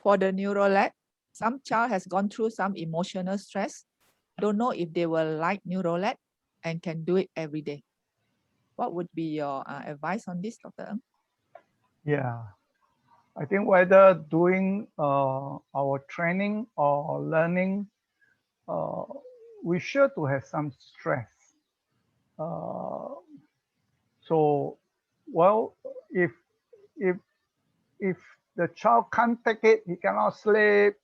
for the NeuroLAT, some child has gone through some emotional stress, don't know if they will like NeuroLAT and can do it every day. What would be your advice on this, Dr. Ng? Yeah, I think whether doing our training or learning, we sure to have some stress. So, well, if if if the child can't take it, he cannot sleep,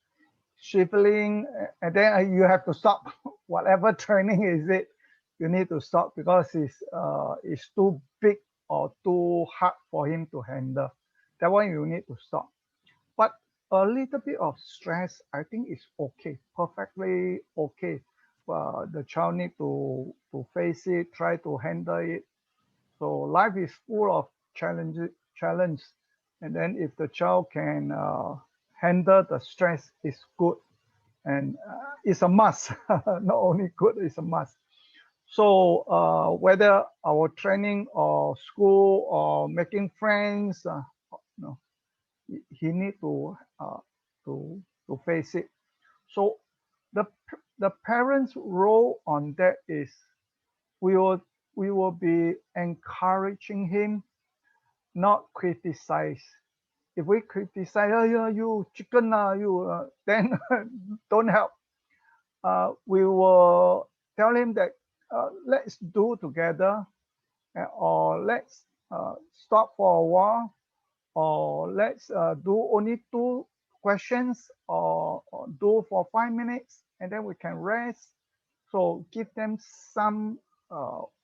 shivering, and then you have to stop whatever training is it. You need to stop because it's too big or too hard for him to handle. That one you need to stop. But a little bit of stress, I think is okay, perfectly okay. The child need to face it, try to handle it. So life is full of challenge, and then if the child can handle the stress, it's good, and it's a must. Not only good, it's a must. So whether our training or school or making friends, no, he need to face it. So the parents' role on that is we will be encouraging him, not criticize. If we criticize, oh, yeah, you chicken, then don't help. We will tell him that let's do together, or let's stop for a while, or let's do only 2 questions, or do for 5 minutes, and then we can rest. So give them some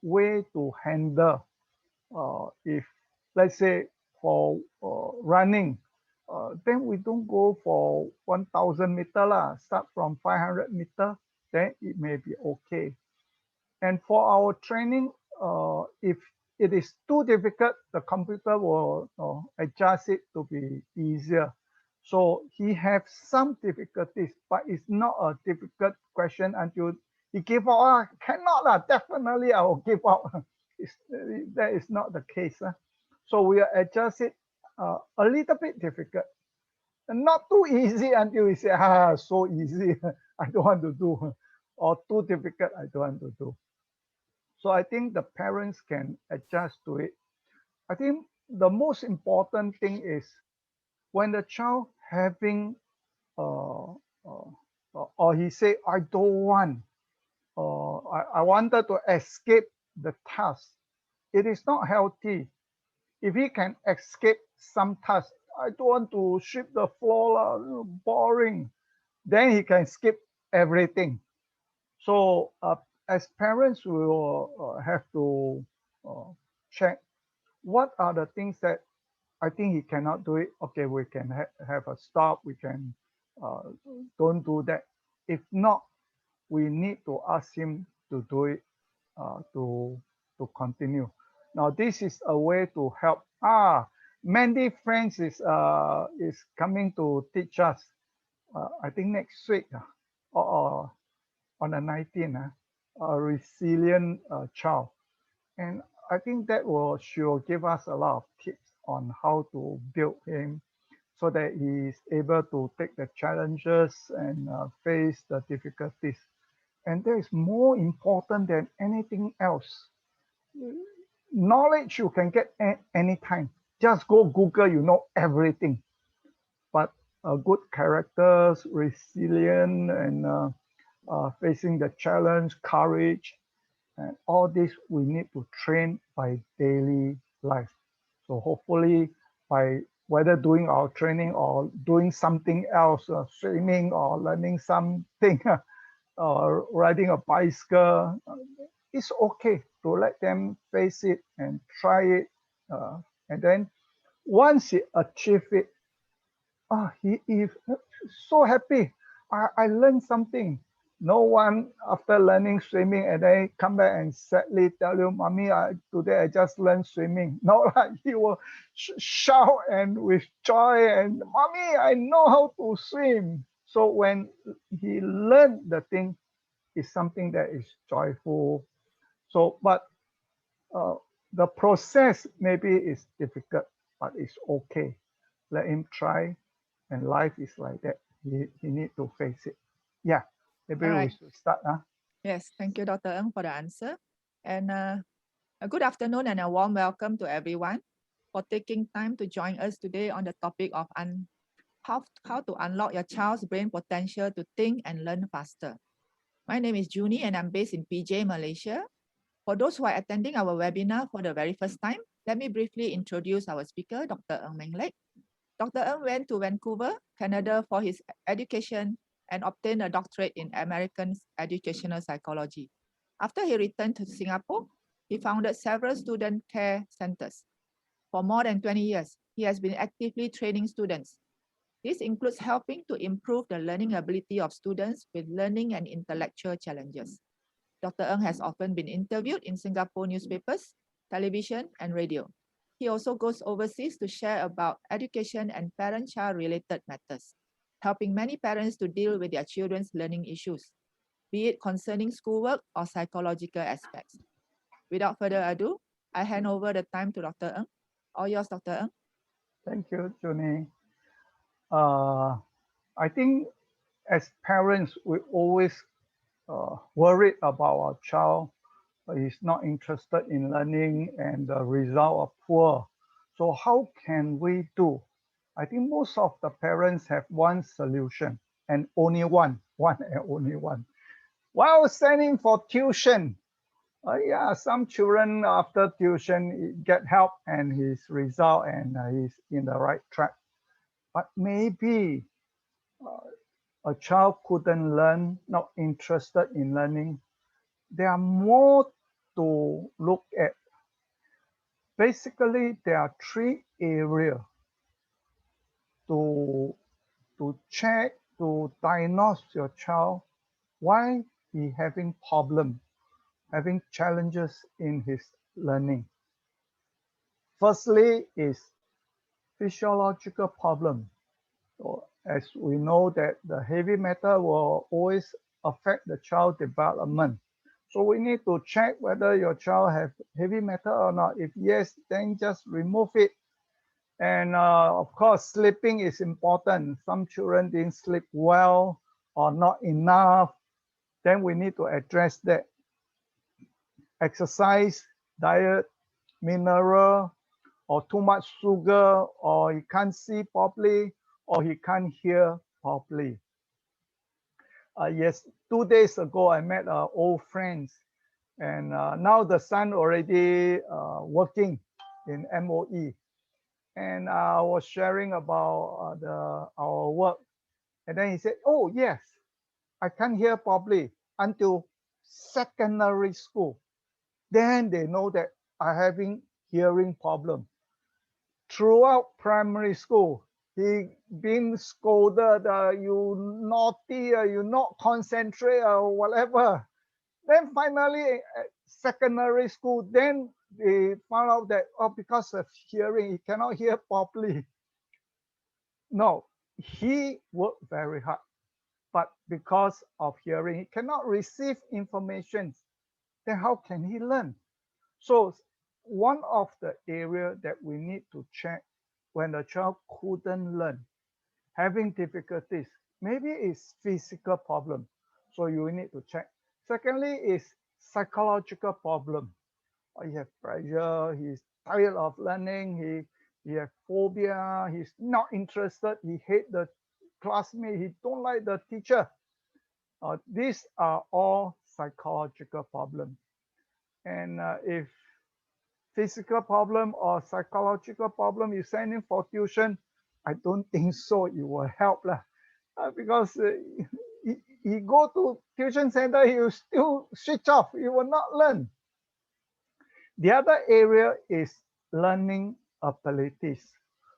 way to handle. If let's say for running, then we don't go for 1,000 meter lah. Start from 500 meter, then it may be okay. And for our training, if it is too difficult, the computer will adjust it to be easier. So he have some difficulties, but it's not a difficult question until he give up. Cannot, definitely I will give up. That is not the case. So we adjust it a little bit difficult. Not too easy until we say, so easy, I don't want to do, or too difficult, I don't want to do. So I think the parents can adjust to it. I think the most important thing is when the child having, or he say, I don't want, I wanted to escape the task. It is not healthy. If he can escape some task, I don't want to sweep the floor, boring. Then he can skip everything. So as parents, we will have to check what are the things that I think he cannot do it. Okay, we can have a stop. We can don't do that. If not, we need to ask him to do it to continue. Now this is a way to help. Mandy Friends is coming to teach us. I think next week or on the 19th, a resilient child, and I think that she will give us a lot of tips on how to build him so that he is able to take the challenges and face the difficulties. And that is more important than anything else. Knowledge you can get anytime. Just go Google, you know everything. But good characters, resilient, and facing the challenge, courage, and all this we need to train by daily life. So hopefully by whether doing our training or doing something else, swimming or learning something, or riding a bicycle, it's okay to let them face it and try it. And then once he achieve it, he is so happy. I learned something. No one after learning swimming and then come back and sadly tell you, Mommy, today I just learned swimming. No, he will shout and with joy and Mommy, I know how to swim. So when he learned the thing, it's something that is joyful. So, but the process maybe is difficult, but it's okay. Let him try. and life is like that. He need to face it. Yeah, maybe All we right. should start. Yes, thank you, Dr. Ng, for the answer. And a good afternoon and a warm welcome to everyone for taking time to join us today on the topic of how to unlock your child's brain potential to think and learn faster. My name is Junie and I'm based in PJ, Malaysia. For those who are attending our webinar for the very first time, let me briefly introduce our speaker, Dr. Meng. Dr. Ng went to Vancouver, Canada for his education and obtained a doctorate in American educational psychology. After he returned to Singapore, he founded several student care centers. For more than 20 years, he has been actively training students. This includes helping to improve the learning ability of students with learning and intellectual challenges. Dr. Ng has often been interviewed in Singapore newspapers, television, and radio. He also goes overseas to share about education and parent-child related matters, helping many parents to deal with their children's learning issues, be it concerning schoolwork or psychological aspects. Without further ado, I hand over the time to Dr. Ng. All yours, Dr. Ng. Thank you, Junie. I think as parents, we always worried about our child is not interested in learning and the result are poor. So how can we do? I think most of the parents have one solution and only one and only one. While sending for tuition, yeah, some children after tuition get help and his result and he's in the right track. But maybe a child couldn't learn, not interested in learning. There are more to look at. Basically, there are three areas to check, to diagnose your child why he having problem, having challenges in his learning. Firstly is physiological problem. So as we know that the heavy metal will always affect the child development. So we need to check whether your child have heavy metal or not. If yes, then just remove it. And of course, sleeping is important. Some children didn't sleep well or not enough. Then we need to address that. Exercise, diet, mineral, or too much sugar, or he can't see properly, or he can't hear properly. Yes, 2 days ago, I met old friends, and now the son already working in MOE. And I was sharing about our work. And then he said, oh, yes, I can't hear properly until secondary school. Then they know that I'm having hearing problem. Throughout primary school, he been scolded, you naughty, you not concentrate or whatever. Then finally, at secondary school, then they found out that, oh, because of hearing, he cannot hear properly. No, he worked very hard, but because of hearing, he cannot receive information. Then how can he learn? So one of the area that we need to check when the child couldn't learn, having difficulties, maybe it's physical problem. So you need to check. Secondly is psychological problem. He have pressure, he's tired of learning, he have phobia, he's not interested, he hate the classmate, he don't like the teacher. These are all psychological problems. And if physical problem or psychological problem, you send him for tuition, I don't think so it will help lah. Because he go to tuition center, he will still switch off, he will not learn. The other area is learning abilities.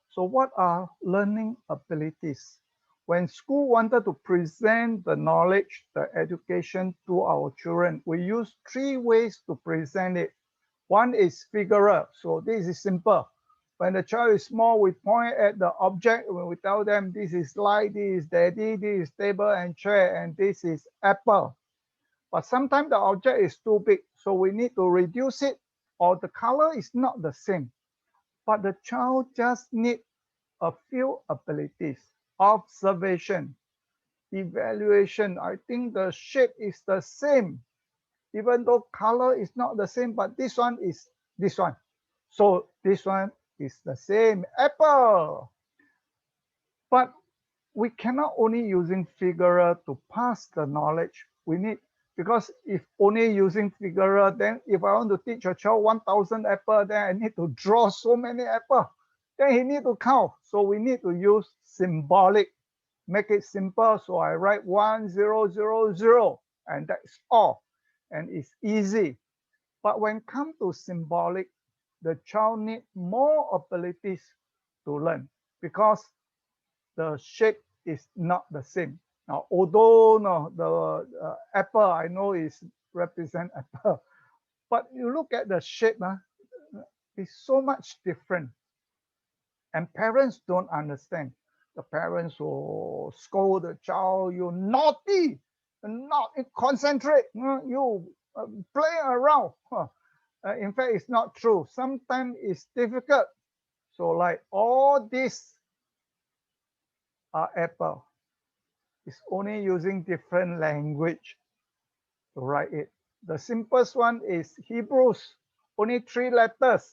So what are learning abilities? When school wanted to present the knowledge, the education to our children, we use three ways to present it. One is figure. So this is simple. When the child is small, we point at the object. When we tell them this is light, this is daddy, this is table and chair, and this is apple. But sometimes the object is too big, so we need to reduce it, or the color is not the same. But the child just need a few abilities. observation, evaluation. I think the shape is the same, even though color is not the same, but this one is this one. So this one is the same apple. But we cannot only using figure to pass the knowledge. We need, because if only using figure, then if I want to teach a child 1,000 apple, then I need to draw so many apple. Then he need to count. So we need to use symbolic, make it simple. So I write 1, 0, 0, 0, and that's all. And it's easy. But when come to symbolic, the child need more abilities to learn because the shape is not the same. Now, although no, the apple I know is represent apple, but you look at the shape, it's so much different. And parents don't understand. The parents will scold the child, you naughty, not concentrate, you play around. In fact, it's not true. Sometimes it's difficult. So like all these are apple. It's only using different language to write it. The simplest one is Hebrews, only 3 letters.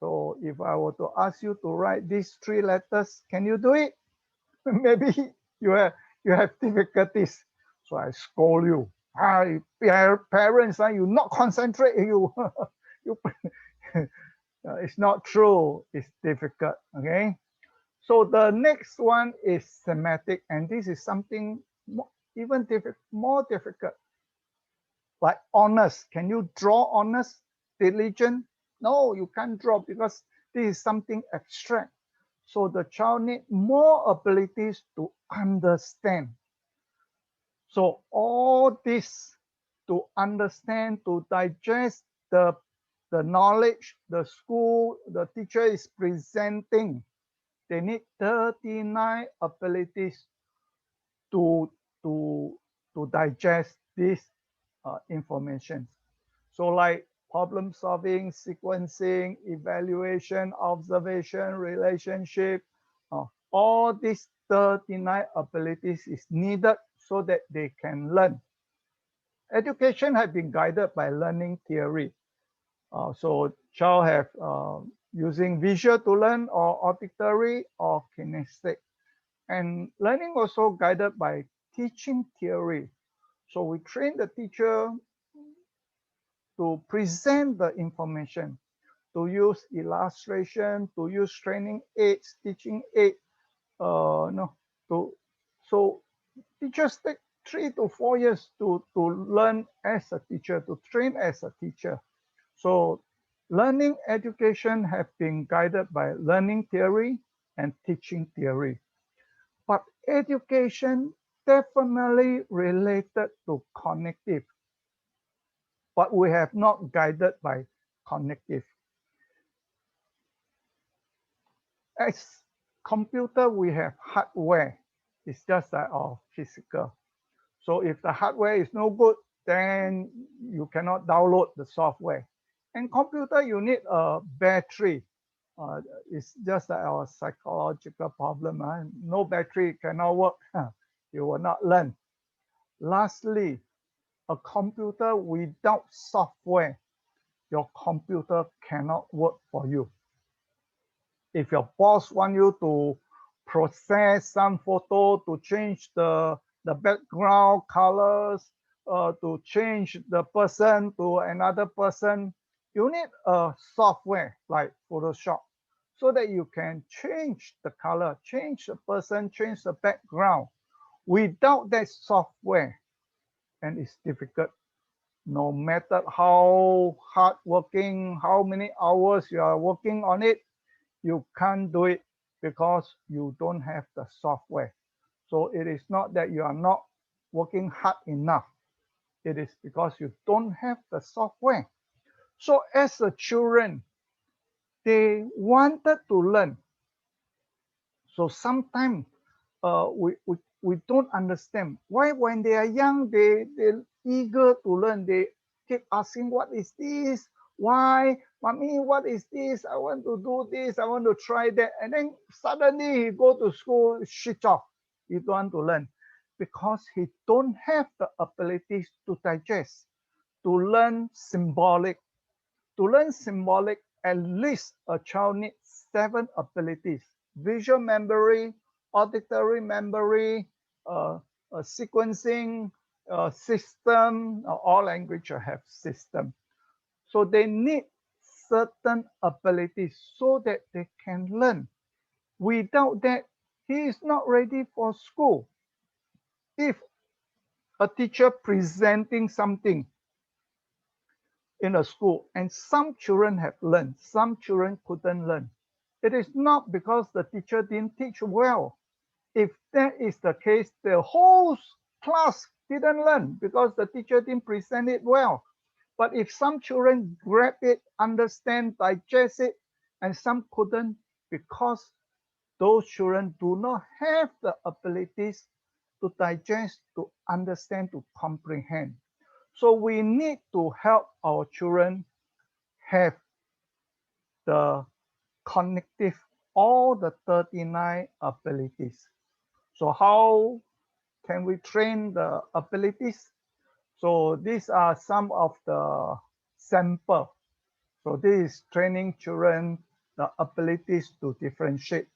So if I were to ask you to write these 3 letters, can you do it? Maybe you have difficulties. So I scold you. Parents, you not concentrate. You it's not true. It's difficult. Okay. So the next one is semantic, and this is something even more difficult. Like honest. Can you draw honest? Diligent? No, you can't draw because this is something abstract. So the child needs more abilities to understand. So all this to understand, to digest the knowledge the school, the teacher is presenting, they need 39 abilities to digest this information. So like problem solving, sequencing, evaluation, observation, relationship, all these 39 abilities is needed so that they can learn. Education has been guided by learning theory. So child have using visual to learn or auditory or kinesthetic. And learning also guided by teaching theory. So we train the teacher to present the information, to use illustration, to use training aids, teaching aid. So teachers take 3 to 4 years to learn as a teacher, to train as a teacher. So learning education have been guided by learning theory and teaching theory. But education definitely related to cognitive, but we have not guided by cognitive. As computer, we have hardware. It's just like our physical. So if the hardware is no good, then you cannot download the software. And computer, you need a battery. It's just like our psychological problem. No battery cannot work. You will not learn. Lastly, a computer without software, your computer cannot work for you. If your boss wants you to process some photo, to change the background colors, to change the person to another person, you need a software like Photoshop so that you can change the color, change the person, change the background. Without that software, and it's difficult, no matter how hard working, how many hours you are working on it, you can't do it because you don't have the software. So it is not that you are not working hard enough. It is because you don't have the software. So as a children, they wanted to learn. So sometimes we don't understand why when they are young, they're eager to learn. They keep asking, what is this? Why? Mommy, what is this? I want to do this. I want to try that. And then suddenly he go to school, switch off. He don't want to learn because he don't have the abilities to digest, to learn symbolic. To learn symbolic, at least a child needs 7 abilities: visual memory, auditory memory, sequencing, system. All languages have system. So they need certain abilities so that they can learn. Without that, he is not ready for school. If a teacher presenting something in a school and some children have learned, some children couldn't learn, it is not because the teacher didn't teach well. If that is the case, the whole class didn't learn because the teacher didn't present it well. But if some children grab it, understand, digest it, and some couldn't because those children do not have the abilities to digest, to understand, to comprehend. So we need to help our children have the cognitive, all the 39 abilities. So how can we train the abilities? So these are some of the sample. So this is training children the abilities to differentiate.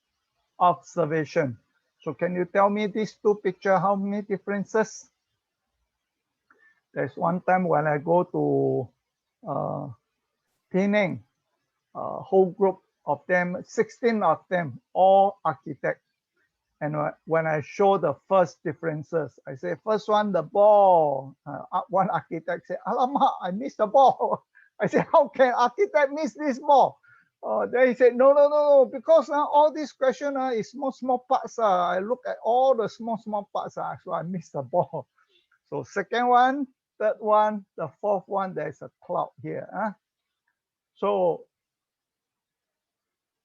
Observation. So can you tell me these 2 pictures, how many differences? There's one time when I go to Penang, a whole group of them, 16 of them, all architects. And when I show the first differences, I say, first one, the ball. One architect said, Alamak, I missed the ball. I said, how can architect miss this ball? Then he said, no, because all this question is small parts. I look at all the small parts, so I missed the ball. So second one, third one, the fourth one, there's a cloud here. So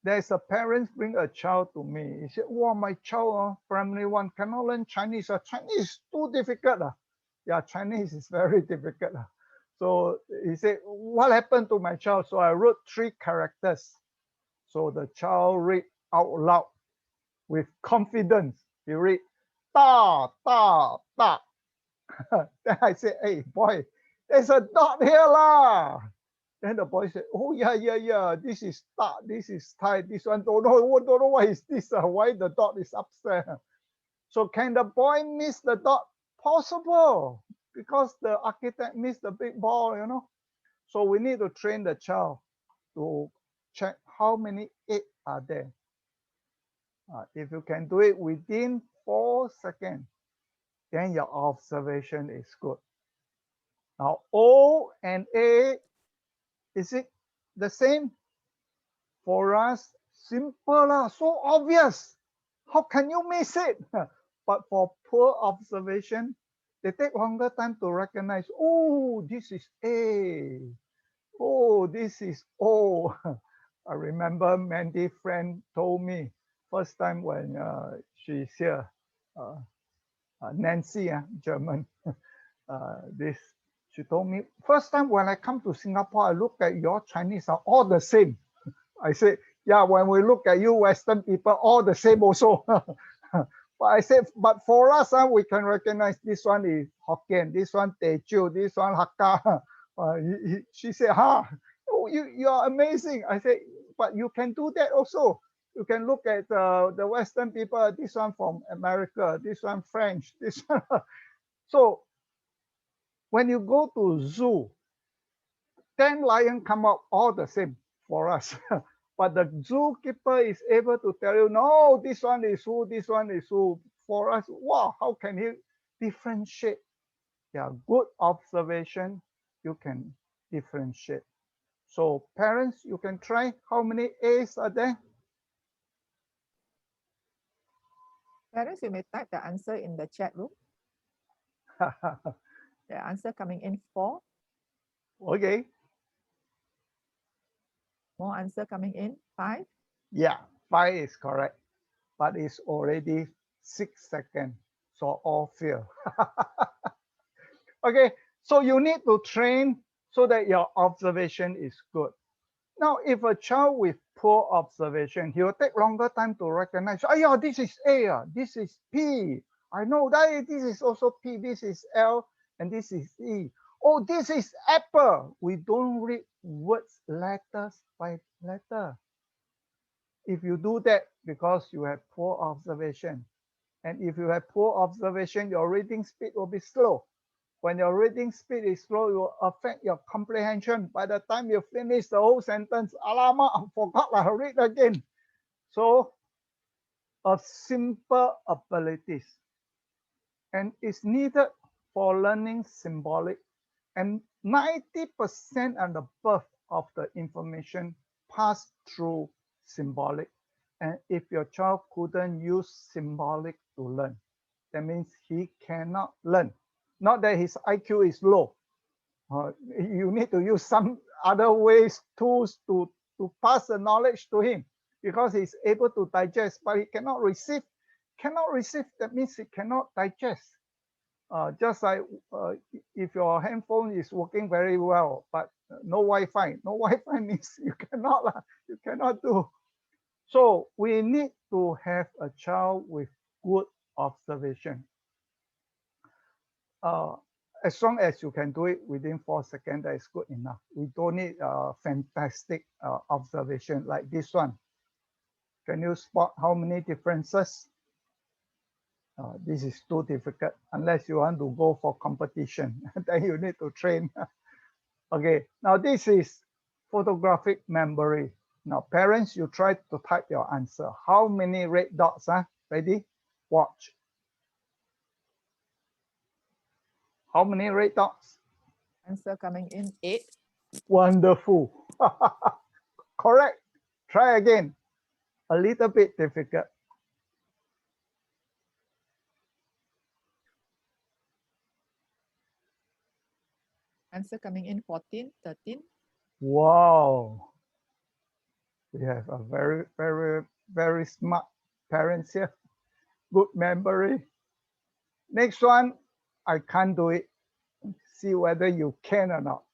there's a parent bring a child to me. He said, wow, my child, primary 1, cannot learn Chinese. Chinese is too difficult. Yeah, Chinese is very difficult. So he said, what happened to my child? So I wrote 3 characters. So the child read out loud with confidence. He read, da, da, da. Then I said, hey, boy, there's a dot here lah. Then the boy said, oh, yeah, this is da, this is Thai, this one don't know what is this, why the dot is upstairs. So can the boy miss the dot? Possible, because the architect missed the big ball, you know. So we need to train the child to check how many 8 are there. If you can do it within 4 seconds, then your observation is good. Now, O and A, is it the same? For us, simple, so obvious. How can you miss it? But for poor observation, they take longer time to recognize, oh, this is A. Oh, this is O. I remember Mandy's friend told me first time when she's here, Nancy, German, she told me, first time when I come to Singapore, I look at your Chinese are all the same. I said, yeah, when we look at you Western people, all the same also. But I said, but for us, we can recognize this one is Hokkien, this one Teochew, this one Hakka. She said, oh, you are amazing. I said, but you can do that also. You can look at the Western people, this one from America, this one French, this one. So when you go to zoo, 10 lions come out all the same for us. But the zookeeper is able to tell you, no, this one is who, this one is who. For us, wow, how can he differentiate? Yeah, good observation, you can differentiate. So parents, you can try. How many A's are there? Parents, you may type the answer in the chat room. The answer coming in 4. Okay. More answer coming in 5. Yeah, 5 is correct, but it's already 6 seconds. So all fail. Okay, so you need to train so that your observation is good. Now, if a child with poor observation, he will take longer time to recognize, oh yeah, this is A, this is P. I know that this is also P, this is L, and this is E. Oh, this is apple. We don't read words letters by letter. If you do that because you have poor observation, and if you have poor observation, your reading speed will be slow. When your reading speed is slow, it will affect your comprehension. By the time you finish the whole sentence, alamak, I forgot, I read again. So, a simple abilities, and it's needed for learning symbolic. And 90% and above of the information pass through symbolic. And if your child couldn't use symbolic to learn, that means he cannot learn. Not that his IQ is low. You need to use some other ways, tools to pass the knowledge to him, because he's able to digest, but he cannot receive. Cannot receive, that means he cannot digest. Just like if your handphone is working very well, but no Wi-Fi. No Wi-Fi means you cannot do. So we need to have a child with good observation. As long as you can do it within 4 seconds, that is good enough. We don't need fantastic observation like this one. Can you spot how many differences? This is too difficult unless you want to go for competition. Then you need to train. Okay, now this is photographic memory. Now parents, you try to type your answer. How many red dots? Ready? Watch. How many red dots? Answer coming in 8. Wonderful. Correct. Try again. A little bit difficult. Answer coming in 14, 13. Wow. We have a very, very, very smart parents here. Good memory. Next one, I can't do it. See whether you can or not.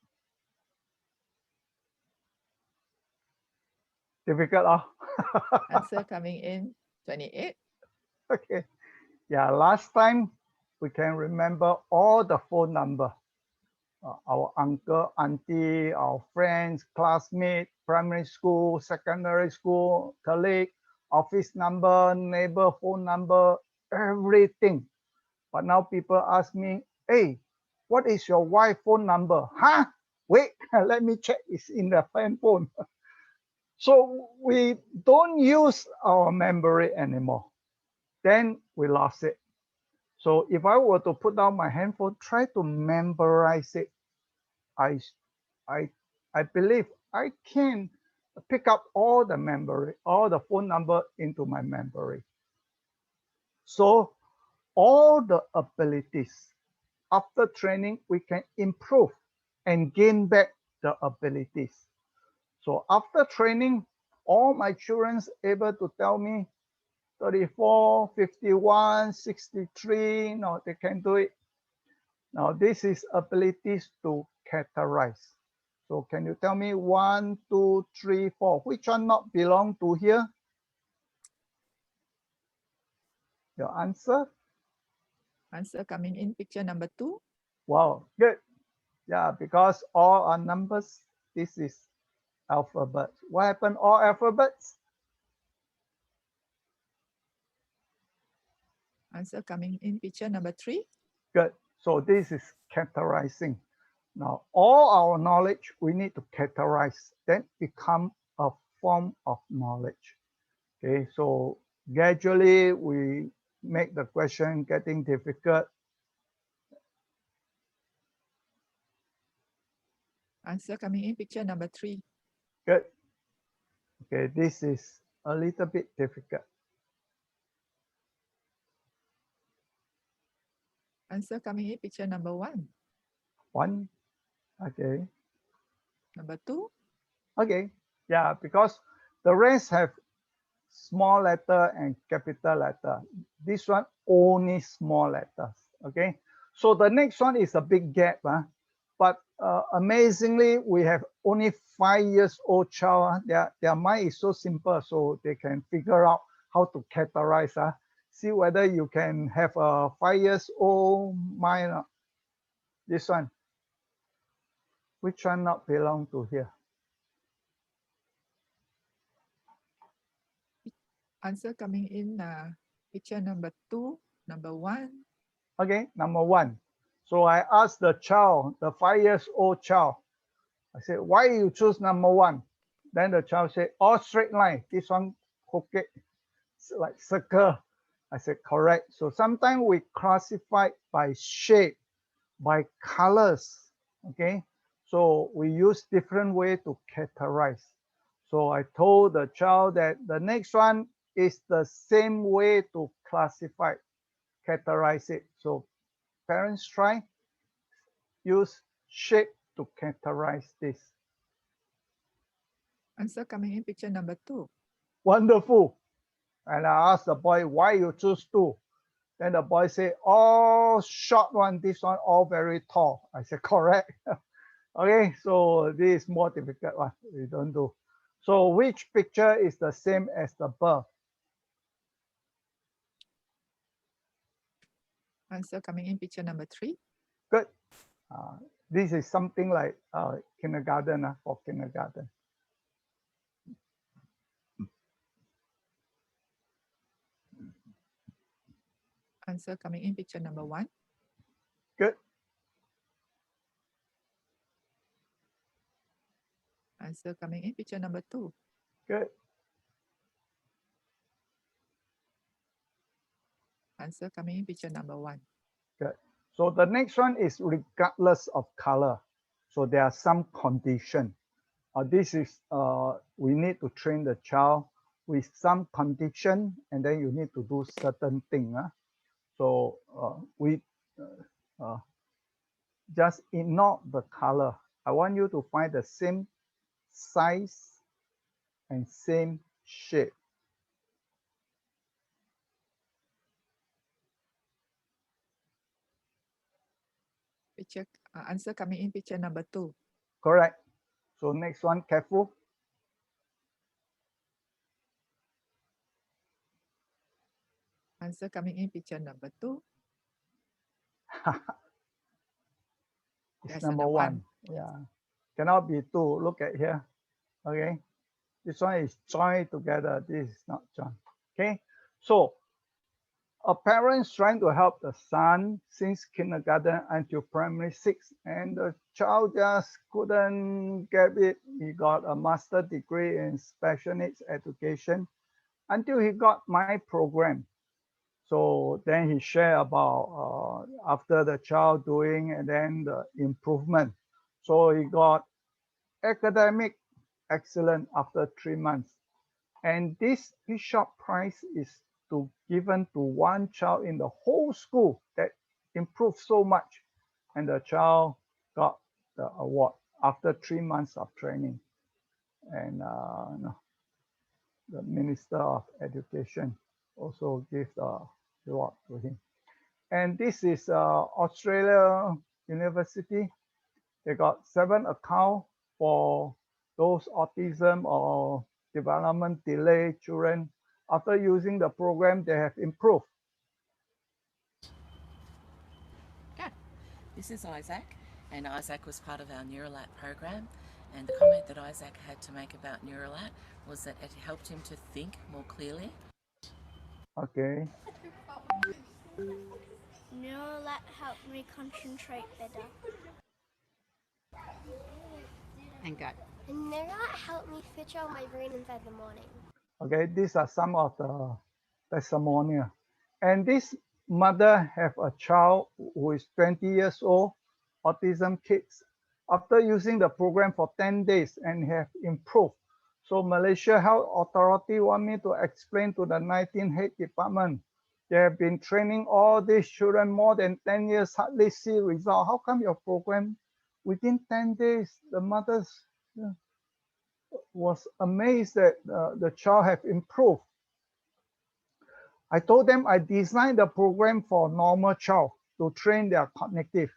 Difficult, Answer coming in 28. Okay. Yeah, last time we can remember all the phone number. Our uncle, auntie, our friends, classmates, primary school, secondary school, colleague, office number, neighbor phone number, everything. But now people ask me, hey, what is your wife phone number? Huh? Wait, let me check. It's in the phone. So we don't use our memory anymore. Then we lost it. So if I were to put down my handphone, try to memorize it, I believe I can pick up all the memory, all the phone number into my memory. So all the abilities, after training, we can improve and gain back the abilities. So after training, all my children able to tell me 34, 51, 63, no, they can do it. Now this is abilities to categorize. So can you tell me 1, 2, 3, 4, which one not belong to here? Your answer? Answer coming in picture number 2. Wow, good. Yeah, because all are numbers. This is alphabet. What happened all alphabets? Answer coming in picture number 3. Good. So this is categorizing. Now, all our knowledge, we need to categorize, then become a form of knowledge. Okay, so gradually we make the question getting difficult. Answer coming in picture number 3. Good. Okay, this is a little bit difficult. Answer coming in picture number 1. 1. Okay. Number 2. Okay. Yeah, because the rest have small letter and capital letter. This one only small letters. Okay. So the next one is a big gap. But amazingly, we have only 5 years old child. Their mind is so simple, so they can figure out how to categorize. See whether you can have a 5 years old mind. This one. Which one not belong to here? Answer coming in picture number 2, number 1. Okay, number 1. So I asked the child, the 5 years old child, I said, why you choose number 1? Then the child said, all straight line. This one crooked, like circle. I said, correct. So sometimes we classify by shape, by colors. Okay, so we use different way to categorize. So I told the child that the next one is the same way to classify, categorize it. So parents try, use shape to categorize this. Answer coming in picture number 2. Wonderful. And I asked the boy, why you choose 2? Then the boy said, all short one, this one all very tall. I said, correct. Okay, so this is more difficult one. We don't do. So which picture is the same as the above? Answer coming in picture number 3. Good. This is something like kindergarten for kindergarten. Answer coming in picture number 1. Good. Answer coming in picture number 2. Good. Answer coming in picture number 1. Good. So the next one is regardless of color. So there are some condition. This is we need to train the child with some condition, and then you need to do certain thing. So we just ignore the color. I want you to find the same size and same shape. Picture answer coming in picture number 2. Correct. So next one, careful. Answer coming in picture number 2. It's Yes, number 1. Yeah. Cannot be 2. Look at here. Okay. This one is joined together. This is not joined. Okay. So a parent is trying to help the son since kindergarten until primary 6, and the child just couldn't get it. He got a master's degree in special needs education until he got my program. So then he shared about after the child doing and then the improvement. So he got academic excellent after 3 months. And this Bishop Prize is given to one child in the whole school that improved so much. And the child got the award after 3 months of training. And the Minister of Education also gave the reward to him. And this is Australia University. They got 7 accounts for those autism or development delay children. After using the program, they have improved. Okay, this is Isaac, and Isaac was part of our NeuroLAT program. And the comment that Isaac had to make about NeuroLAT was that it helped him to think more clearly. Okay. NeuroLAT helped me concentrate better. And go. And NeuroLAT helped me switch on my brain inside the morning. Okay, these are some of the testimonial. And this mother have a child who is 20 years old, autism kids. After using the program for 10 days and have improved. So Malaysia Health Authority want me to explain to the 19 head department. They have been training all these children more than 10 years, hardly see result. How come your program within 10 days, the mothers was amazed that the child have improved. I told them I designed the program for normal child to train their cognitive.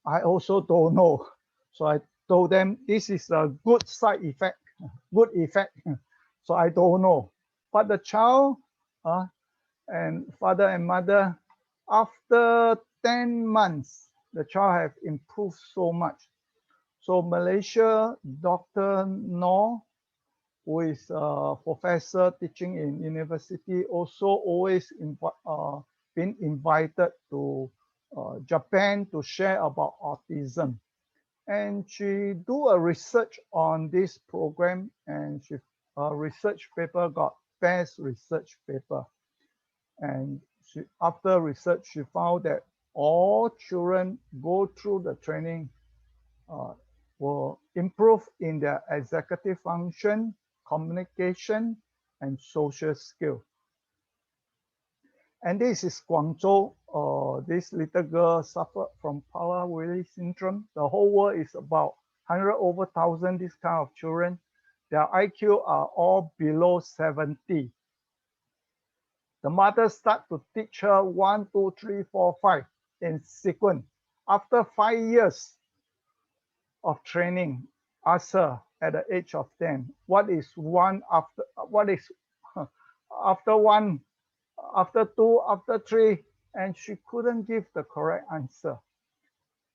I also don't know So I told them this is a good side effect, good effect. So I don't know. But the child and father and mother, after 10 months, the child have improved so much. So Malaysia, Dr. Noor, who is a professor teaching in university, also always been invited to Japan to share about autism. And she do a research on this program, and she research paper got best research paper. And after research, she found that all children go through the training will improve in their executive function, communication, and social skill. And this is Guangzhou. This little girl suffered from Prader-Willi syndrome. The whole world is about 100 over 1,000 this kind of children. Their IQ are all below 70. The mother start to teach her 1, 2, 3, 4, 5 in sequence. After 5 years of training, ask her at the age of 10, what is one after, what is after one, after two, after three, and she couldn't give the correct answer.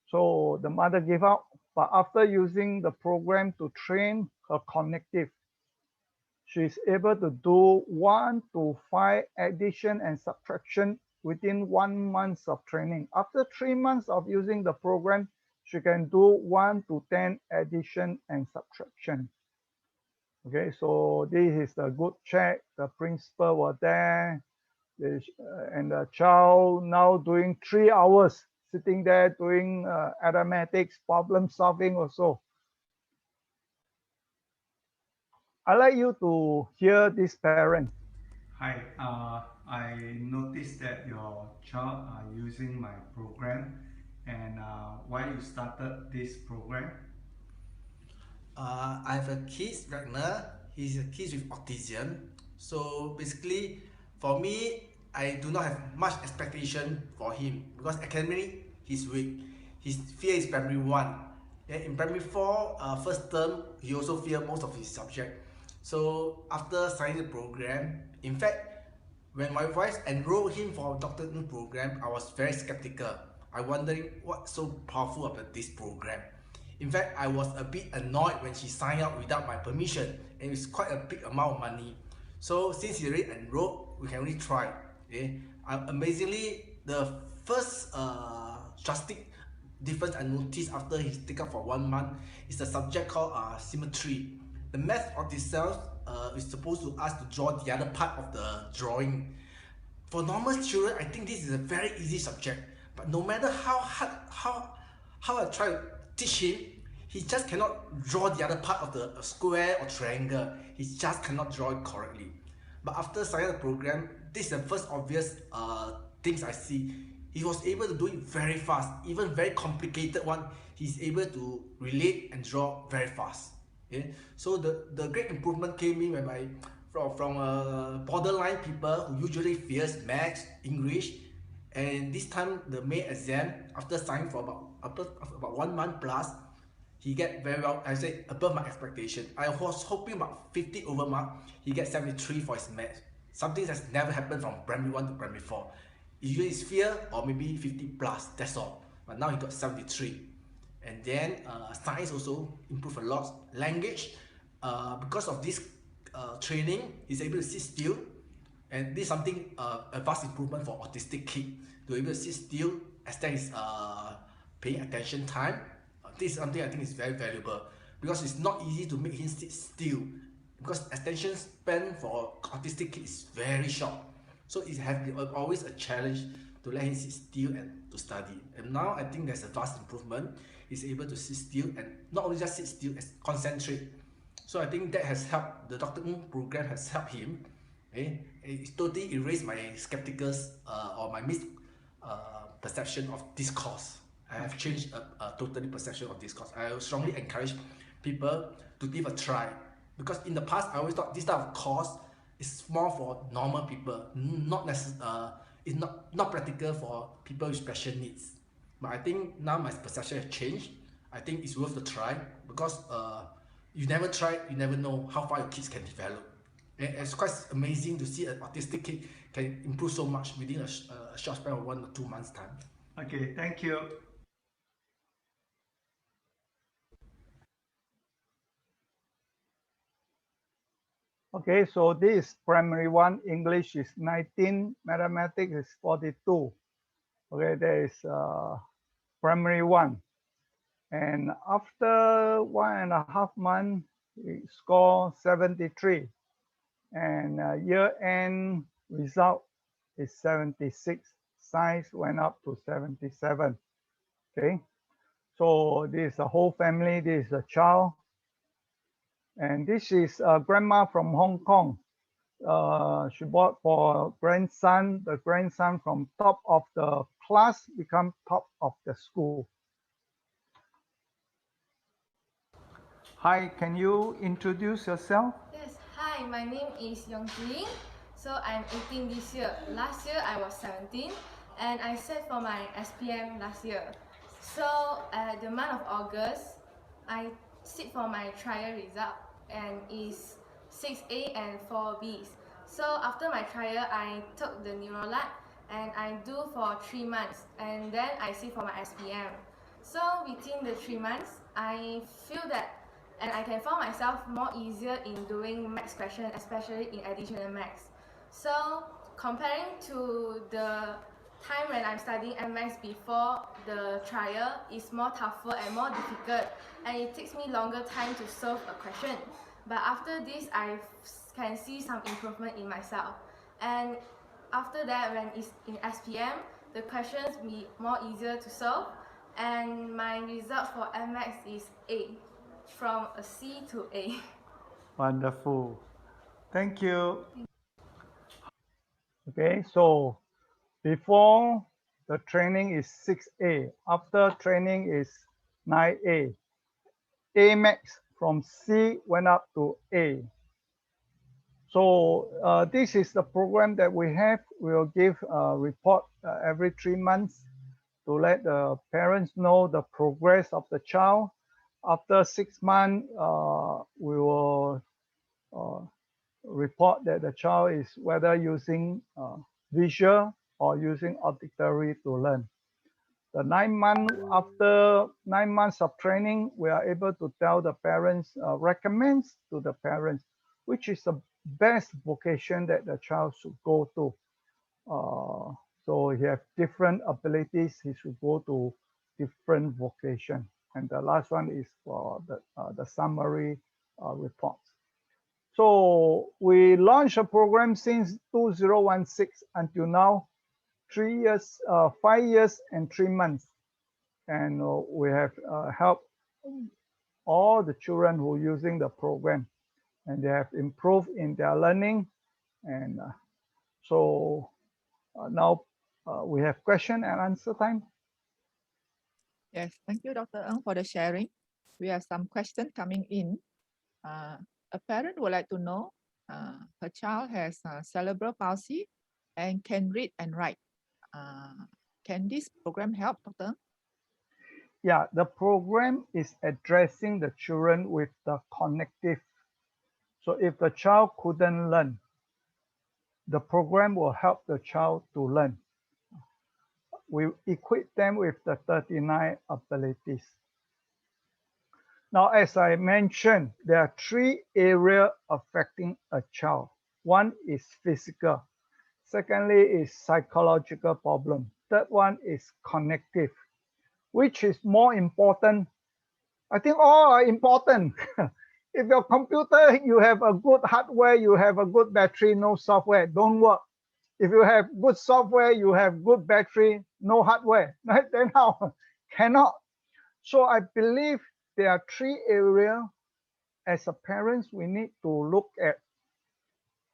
So the mother gave up, but after using the program to train her cognitive, she's able to do 1 to 5 addition and subtraction within 1 month of training. After 3 months of using the program, she can do 1 to 10 addition and subtraction. Okay, so this is a good check. The principal were there, and the child now doing 3 hours sitting there doing arithmetics, problem solving also. I'd like you to hear this parent. Hi, I noticed that your child are using my program, and why you started this program? I have a kid right now. He's a kid with autism. So basically, for me, I do not have much expectation for him because academically he's weak. His fear is primary one. Then in primary four, first term, he also fear most of his subject. So after signing the program, in fact, when my wife enrolled him for Dr. Ng program, I was very skeptical. I wondering what's so powerful about this program. In fact, I was a bit annoyed when she signed up without my permission, and it's quite a big amount of money. So since he already enrolled, we can only try. Okay? Amazingly, the first drastic difference I noticed after he take up for 1 month is a subject called symmetry. The math of itself is supposed to ask to draw the other part of the drawing. For normal children, I think this is a very easy subject. But no matter how hard, how I try to teach him, he just cannot draw the other part of the square or triangle. He just cannot draw it correctly. But after signing the program, this is the first obvious things I see. He was able to do it very fast. Even very complicated one, he's able to relate and draw very fast. Okay? So the great improvement came in when from borderline people who usually fears maths, English, and this time the main exam, after signing for about 1 month plus, he get very well, I say above my expectation. I was hoping about 50 over mark, he get 73 for his maths. Something that's never happened from primary 1 to primary 4. Usually it's fear or maybe 50 plus, that's all. But now he got 73. And then science also improved a lot. Language, because of this training, he's able to sit still, and this is something a vast improvement for autistic kid to be able to sit still, extend his paying attention time. This is something I think is very valuable because it's not easy to make him sit still because attention span for autistic kids is very short. So it has been always a challenge to let him sit still and to study. And now I think there's a vast improvement. He's able to sit still and not only just sit still, concentrate. So I think that has helped. The Dr. Ng program has helped him. Okay? It totally erased my skepticals or my misperception of this course. I have changed totally perception of this course. I strongly encourage people to give a try because in the past I always thought this type of course is more for normal people, it's not practical for people with special needs. But I think now my perception has changed. I think it's worth the try, because you never try, you never know how far your kids can develop. And it's quite amazing to see an autistic kid can improve so much within a short span of 1 or 2 months time. Okay, thank you. Okay, so this is primary 1, English is 19, mathematics is 42. Okay, there is primary 1. And after 1.5 months, we score 73. And year-end result is 76. Science went up to 77. Okay, so this is a whole family. This is a child. And this is a grandma from Hong Kong. She bought for grandson. The grandson from top of the class become top of the school. Hi, can you introduce yourself? Yes, hi, my name is Yongjing. So I'm 18 this year. Last year I was 17 and I sat for my SPM last year. So at the month of August, I sit for my trial result and is 6A and 4Bs. So after my trial, I took the NeuroLAT and I do for 3 months and then I sit for my SPM. So within the 3 months, I feel that and I can find myself more easier in doing maths questions, especially in additional maths. So comparing to the time when I'm studying maths before the trial is more tougher and more difficult, and it takes me longer time to solve a question. But after this, I can see some improvement in myself. And after that, when it's in SPM, the questions be more easier to solve, and my result for maths is A. From a C to A. Wonderful. Thank you. Okay, so before the training is 6A. After training is 9A. A max from C went up to A. So this is the program that we have. We'll give a report every 3 months to let the parents know the progress of the child. After 6 months, we will report that the child is whether using visual or using auditory to learn. The 9 months, after 9 months of training, we are able to tell the parents, recommends to the parents, which is the best vocation that the child should go to. So he have different abilities, he should go to different vocation. And the last one is for the summary reports. So we launched a program since 2016 until now, 3 years, 5 years and 3 months. And we have helped all the children who are using the program, and they have improved in their learning. And so now we have question and answer time. Yes, thank you, Dr. Ng, for the sharing. We have some questions coming in. A parent would like to know her child has cerebral palsy and can read and write. Can this program help, Dr. Ng? Yeah, the program is addressing the children with the cognitive. So if the child couldn't learn, the program will help the child to learn. We equip them with the 39 abilities. Now, as I mentioned, there are 3 areas affecting a child. One is physical. Secondly is psychological problem. Third one is cognitive. Which is more important? I think all are important. If your computer, you have a good hardware, you have a good battery, no software, don't work. If you have good software, you have good battery, no hardware, right? Then how? Cannot. So I believe there are 3 areas as a parents we need to look at.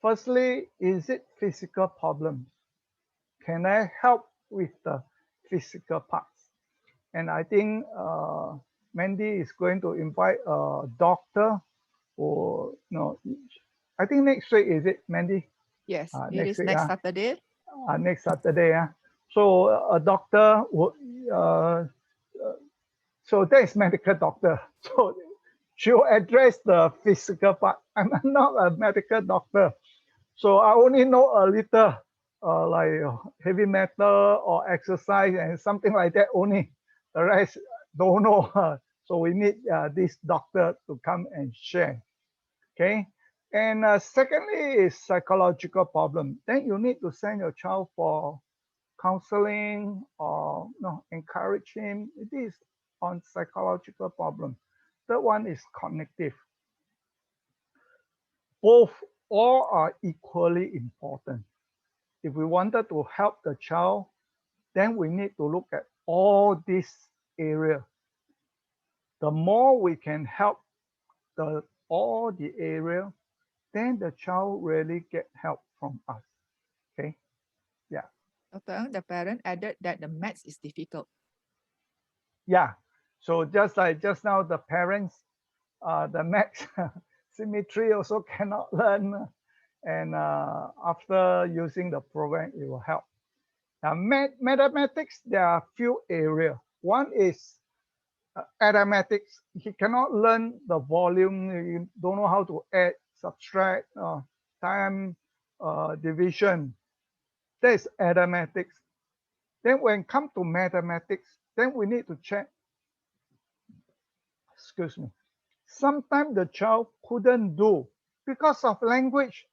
Firstly, is it physical problems? Can I help with the physical parts? And I think Mandy is going to invite a doctor, or no, I think next week, is it, Mandy? Yes, it next is week, next Saturday. Next Saturday. So a doctor would So that is medical doctor. So she'll address the physical part. I'm not a medical doctor. So I only know a little like heavy metal or exercise and something like that only. The rest don't know. So we need this doctor to come and share. Okay. And secondly is psychological problem. Then you need to send your child for counseling or encourage him. It is on psychological problem. Third one is cognitive. Both all are equally important. If we wanted to help the child, then we need to look at all this area. The more we can help all the area, then the child really get help from us. Okay. Yeah. Dr. Ng, the parent added that the maths is difficult. Yeah. So just like just now, the parents, the math symmetry also cannot learn. And after using the program, it will help. Now, mathematics, there are few areas. One is arithmetics. He cannot learn the volume. You don't know how to add, subtract, time, division. That is arithmetics. Then when it comes to mathematics, then we need to check. Excuse me. Sometimes the child couldn't do because of language.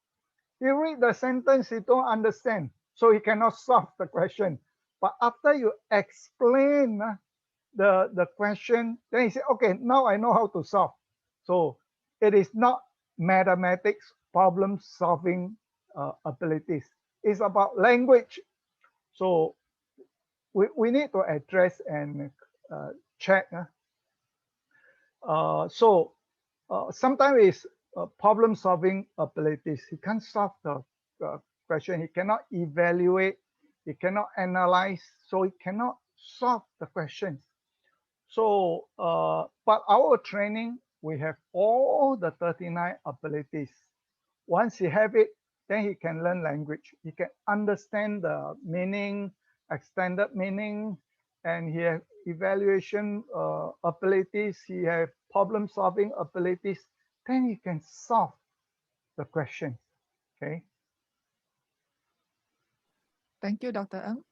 He read the sentence, he don't understand, so he cannot solve the question. But after you explain the question, then he say, okay, now I know how to solve. So it is not mathematics problem solving abilities. It's about language. So we need to address and check. Sometimes it's problem solving abilities. He can't solve the question. He cannot evaluate. He cannot analyze. So he cannot solve the questions. So, but our training, we have all the 39 abilities. Once he have it, then he can learn language. He can understand the meaning, extended meaning, and he have evaluation abilities. He have problem solving abilities. Then he can solve the question. Okay. Thank you, Dr. Ng.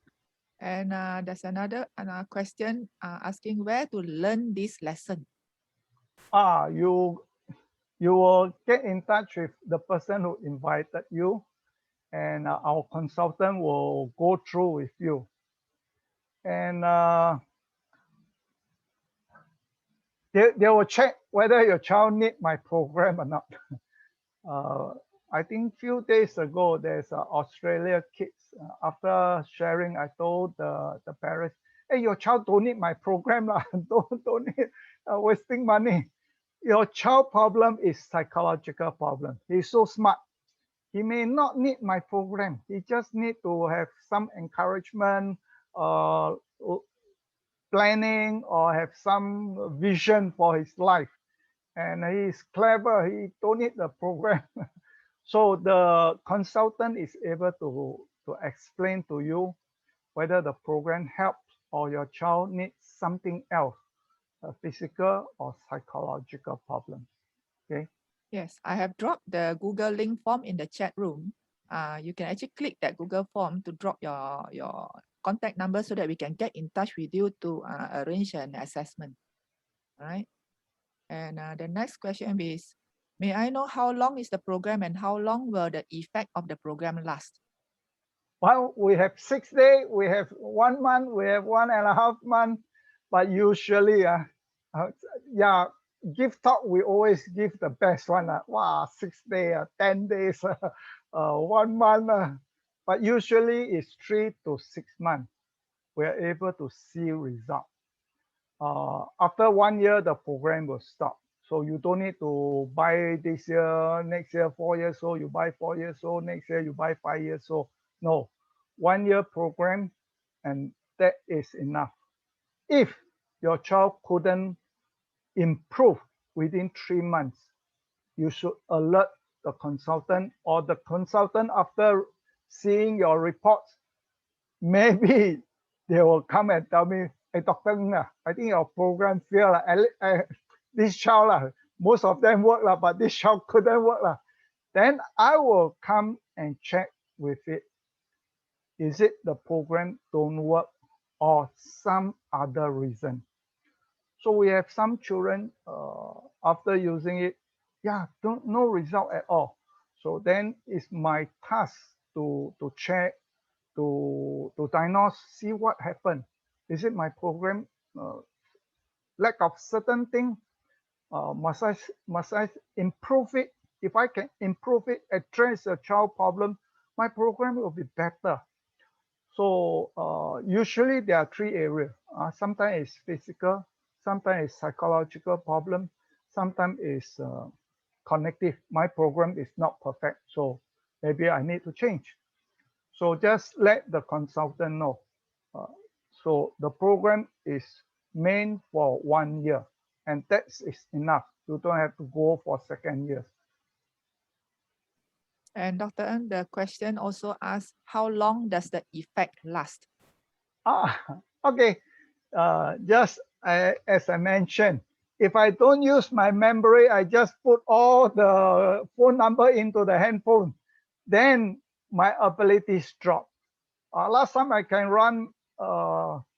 And there's another question asking where to learn this lesson. You will get in touch with the person who invited you, and our consultant will go through with you. And they will check whether your child need my program or not. I think few days ago, there's Australia kids. After sharing, I told the parents, hey, your child don't need my program. don't need wasting money. Your child problem is psychological problem. He's so smart. He may not need my program. He just need to have some encouragement, planning, or have some vision for his life. And he's clever. He don't need the program. So the consultant is able to explain to you whether the program helps or your child needs something else, a physical or psychological problem. Okay. Yes, I have dropped the Google link form in the chat room. You can actually click that Google form to drop your contact number so that we can get in touch with you to arrange an assessment. All right. And the next question is, may I know how long is the program and how long will the effect of the program last? Well, we have 6 days, we have 1 month, we have 1.5 months, but usually, yeah, give talk, we always give the best one. Wow, 6 days, 10 days, 1 month. But usually it's 3 to 6 months. We are able to see result. After 1 year, the program will stop. So you don't need to buy this year, next year, 4 years old, you buy 4 years old, next year you buy 5 years old. No, 1 year program, and that is enough. If your child couldn't improve within 3 months, you should alert the consultant, or the consultant, after seeing your reports, maybe they will come and tell me, hey, Dr. Ng, I think your program failed. This child, most of them work, but this child couldn't work. Then I will come and check with it. Is it the program don't work or some other reason? So we have some children after using it, no result at all. So then it's my task to check, to diagnose, see what happened. Is it my program lack of certain thing? Must I improve it? If I can improve it, address a child problem, my program will be better. So usually there are three areas. Sometimes it's physical, sometimes it's psychological problem, sometimes it's cognitive. My program is not perfect, so maybe I need to change. So just let the consultant know. So the program is meant for 1 year, and that is enough. You don't have to go for second year. And Dr. Ng, the question also asks, how long does the effect last? Okay. Just as I mentioned, if I don't use my memory, I just put all the phone number into the handphone, then my abilities drop. Last time I can run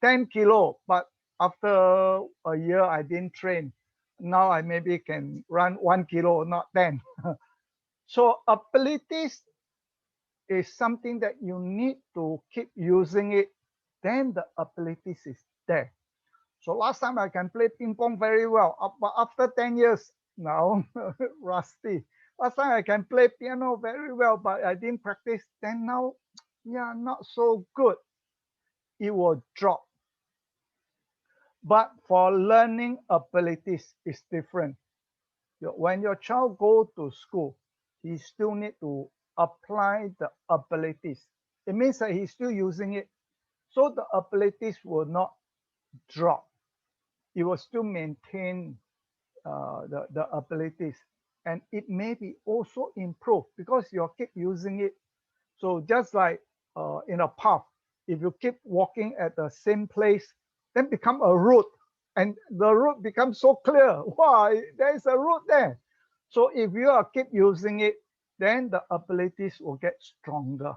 10 kilo, but after a year I didn't train. Now I maybe can run 1 kilo, not 10. So abilities is something that you need to keep using it, then the abilities is there. So last time I can play ping pong very well, but after 10 years now, rusty. Last time I can play piano very well, but I didn't practice. Then now, not so good. It will drop. But for learning abilities, it's different. When your child go to school, he still need to apply the abilities. It means that he's still using it. So the abilities will not drop. It will still maintain the abilities, and it may be also improved because you keep using it. So just like in a path, if you keep walking at the same place, then become a route, and the route becomes so clear. Wow, there is a route there. So if you are keep using it, then the abilities will get stronger.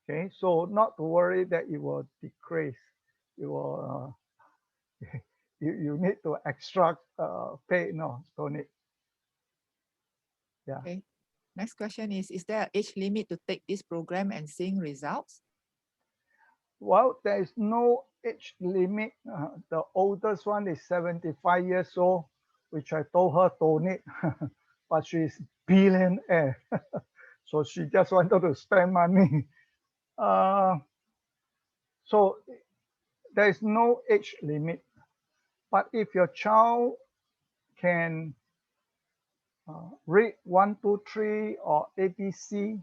Okay, so not to worry that it will decrease. It will you need to extract pay. No, don't need. Yeah. Okay. Next question is there an age limit to take this program and seeing results? Well, there is no age limit. The oldest one is 75 years old, which I told her don't need, but she's billionaire. So she just wanted to spend money. So there is no age limit. But if your child can read 1, 2, 3 or ABC,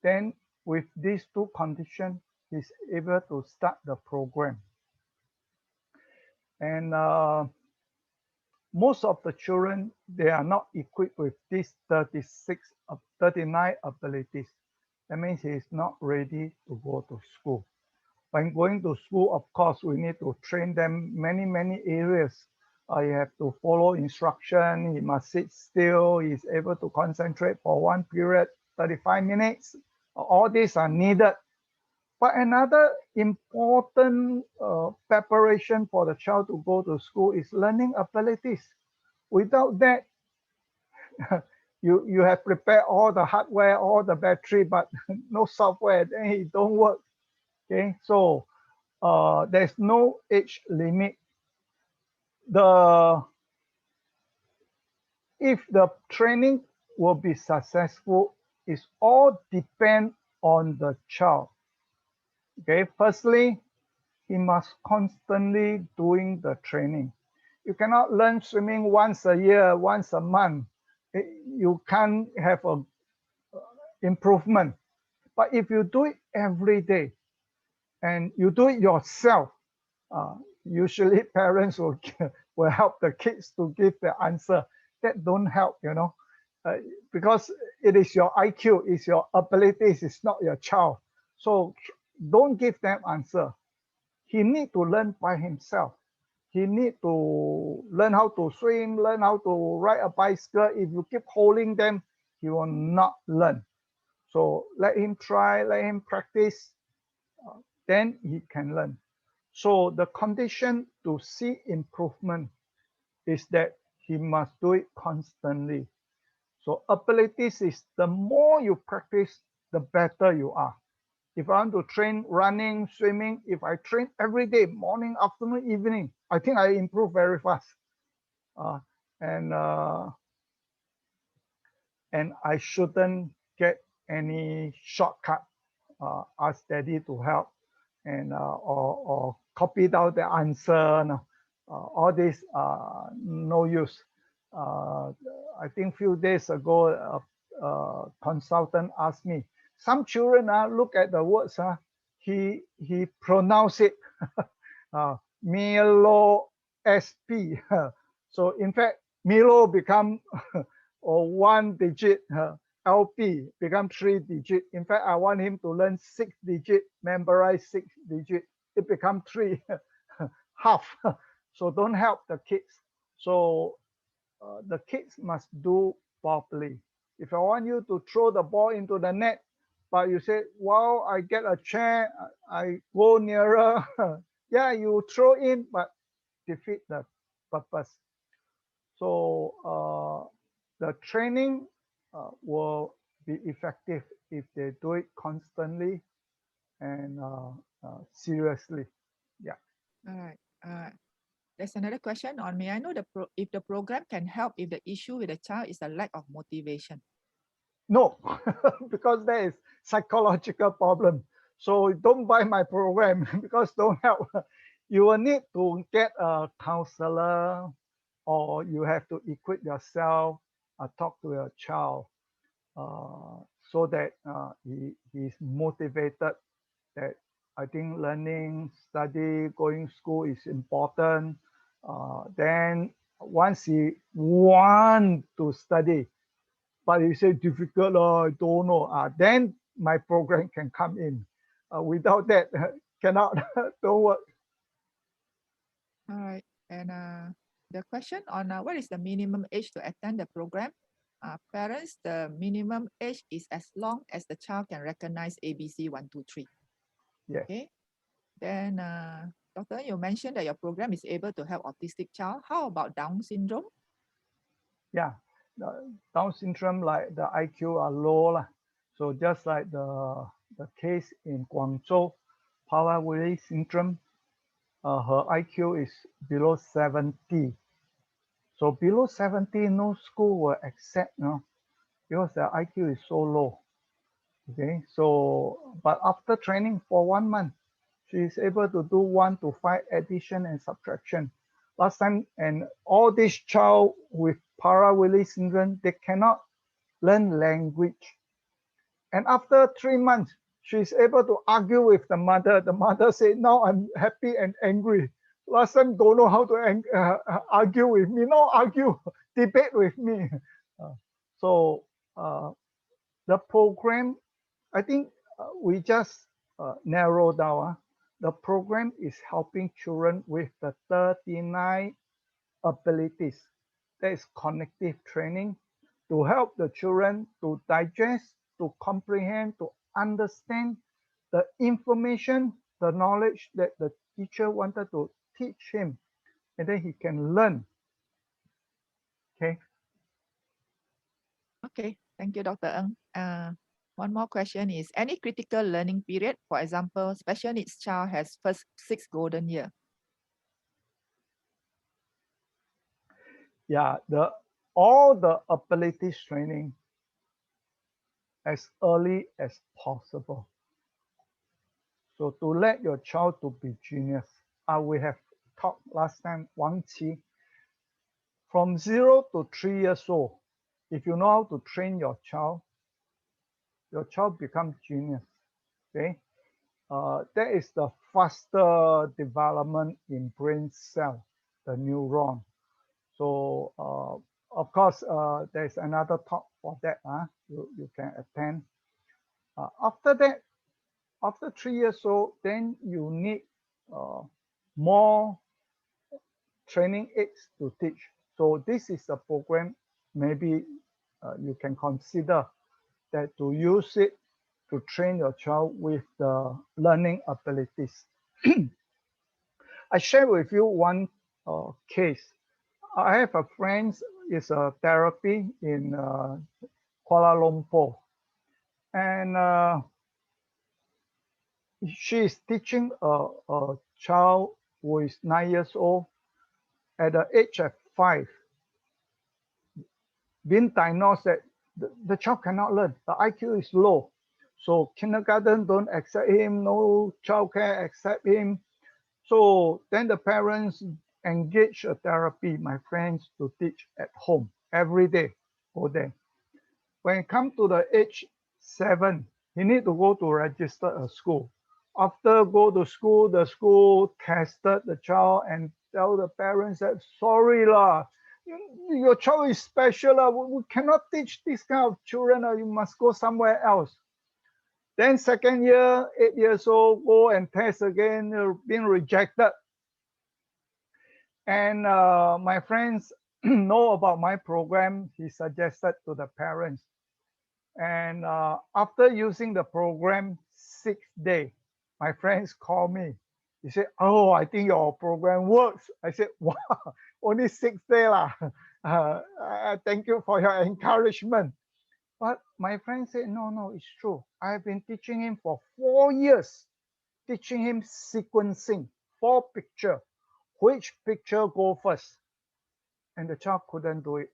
then with these two conditions, he's able to start the program. And most of the children, they are not equipped with these 39 abilities. That means he is not ready to go to school. When going to school, of course, we need to train them many areas. You have to follow instruction. He must sit still. He's able to concentrate for one period, 35 minutes. All these are needed. But another important preparation for the child to go to school is learning abilities. Without that, you have prepared all the hardware, all the battery, but no software, then it don't work. Okay, so there's no age limit. If the training will be successful, it's all depend on the child. Okay, firstly, he must constantly doing the training. You cannot learn swimming once a year, once a month. You can't have a improvement. But if you do it every day and you do it yourself, usually parents will help the kids to give the answer. That don't help, because it is your IQ, it's your abilities, it's not your child. So don't give them answer. he need to learn by himself. He need to learn how to swim, learn how to ride a bicycle. If you keep holding them, he will not learn. So let him try, let him practice, then he can learn. So the condition to see improvement is that he must do it constantly. So abilities is the more you practice, the better you are. If I want to train running, swimming, if I train every day, morning, afternoon, evening, I think I improve very fast. And I shouldn't get any shortcut. Ask daddy to help, and or copy down the answer. No, all this no use. I think few days ago, a consultant asked me, some children look at the words, he pronounce it Milo SP. So in fact, Milo become or 1 digit, LP become 3 digit. In fact, I want him to learn 6 digit, memorize 6 digit. It become 3, half. So don't help the kids. So the kids must do properly. If I want you to throw the ball into the net, but you say, well, I get a chair, I go nearer. Yeah, you throw in, but defeat the purpose. So the training will be effective if they do it constantly and seriously. Yeah. All right. There's another question on, may I know if the program can help if the issue with the child is a lack of motivation? No, because there is psychological problem. So don't buy my program because don't help. You will need to get a counselor, or you have to equip yourself, talk to your child, so that he's motivated. That I think learning, study, going school is important. Then once he want to study, but you say difficult, I don't know, then my program can come in. Without that, cannot, don't work. All right. And the question on what is the minimum age to attend the program? Parents, the minimum age is as long as the child can recognize ABC 1, 2, 3. Yeah. Okay. Then, Doctor, you mentioned that your program is able to help autistic child. How about Down syndrome? Yeah, Down syndrome, like the IQ are low lah. So just like the case in Guangzhou, Prader-Willi syndrome, her IQ is below 70. So below 70, no school will accept, because the IQ is so low. Okay, so but after training for 1 month, she is able to do 1 to 5 addition and subtraction. Last time, and all these child with Prader-Willi syndrome, they cannot learn language. And after 3 months, she's able to argue with the mother. The mother said, now I'm happy and angry. Last time, don't know how to argue with me. Now argue, debate with me. So the program, I think we just narrow down. The program is helping children with the 39 abilities. That is cognitive training to help the children to digest, to comprehend, to understand the information, the knowledge that the teacher wanted to teach him, and then he can learn. Okay. Okay, thank you, Dr. Ng. One more question is, any critical learning period? For example, special needs child has first 6 golden year. Yeah, all the abilities training as early as possible. So to let your child to be genius, we have talked last time, Wang Qi, from 0 to 3 years old, if you know how to train your child becomes genius. Okay, that is the faster development in brain cell, the neuron. So of course, there's another talk for that. You can attend. After that, after 3 years old, then you need more training aids to teach. So this is a program maybe you can consider that to use it to train your child with the learning abilities. I share with you one case. I have a friend is a therapy in Kuala Lumpur, and she is teaching a child who is 9 years old. At the age of 5, being diagnosed that the child cannot learn. The IQ is low. So kindergarten don't accept him, no childcare accept him. So then the parents engage a therapy, my friends, to teach at home every day. Go there. When it comes to the age 7, he need to go to register a school. After go to school, the school tested the child and tell the parents that sorry lah, your child is special lah. We cannot teach this kind of children. You must go somewhere else. Then second year, 8 years old, go and test again, being rejected. And my friends know about my program. He suggested to the parents. And after using the program 6 days, my friends call me. He said, oh, I think your program works. I said, wow, only 6 days lah. Thank you for your encouragement. But my friend said, no, it's true. I have been teaching him for 4 years, teaching him sequencing, 4 pictures. Which picture go first? And the child couldn't do it.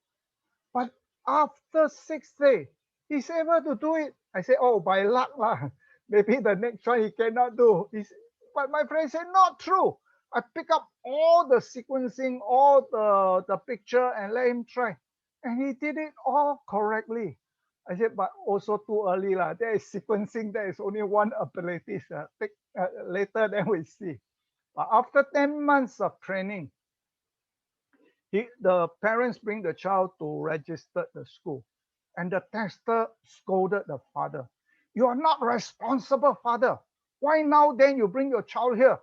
But after 6 days, he's able to do it. I said, oh, by luck lah. Maybe the next one he cannot do. But my friend said, not true. I pick up all the sequencing, all the picture and let him try. And he did it all correctly. I said, but also too early lah. There is sequencing. There is only one ability. Later, then we see. But after 10 months of training, the parents bring the child to register the school. And the tester scolded the father. You are not responsible, father. Why now then you bring your child here?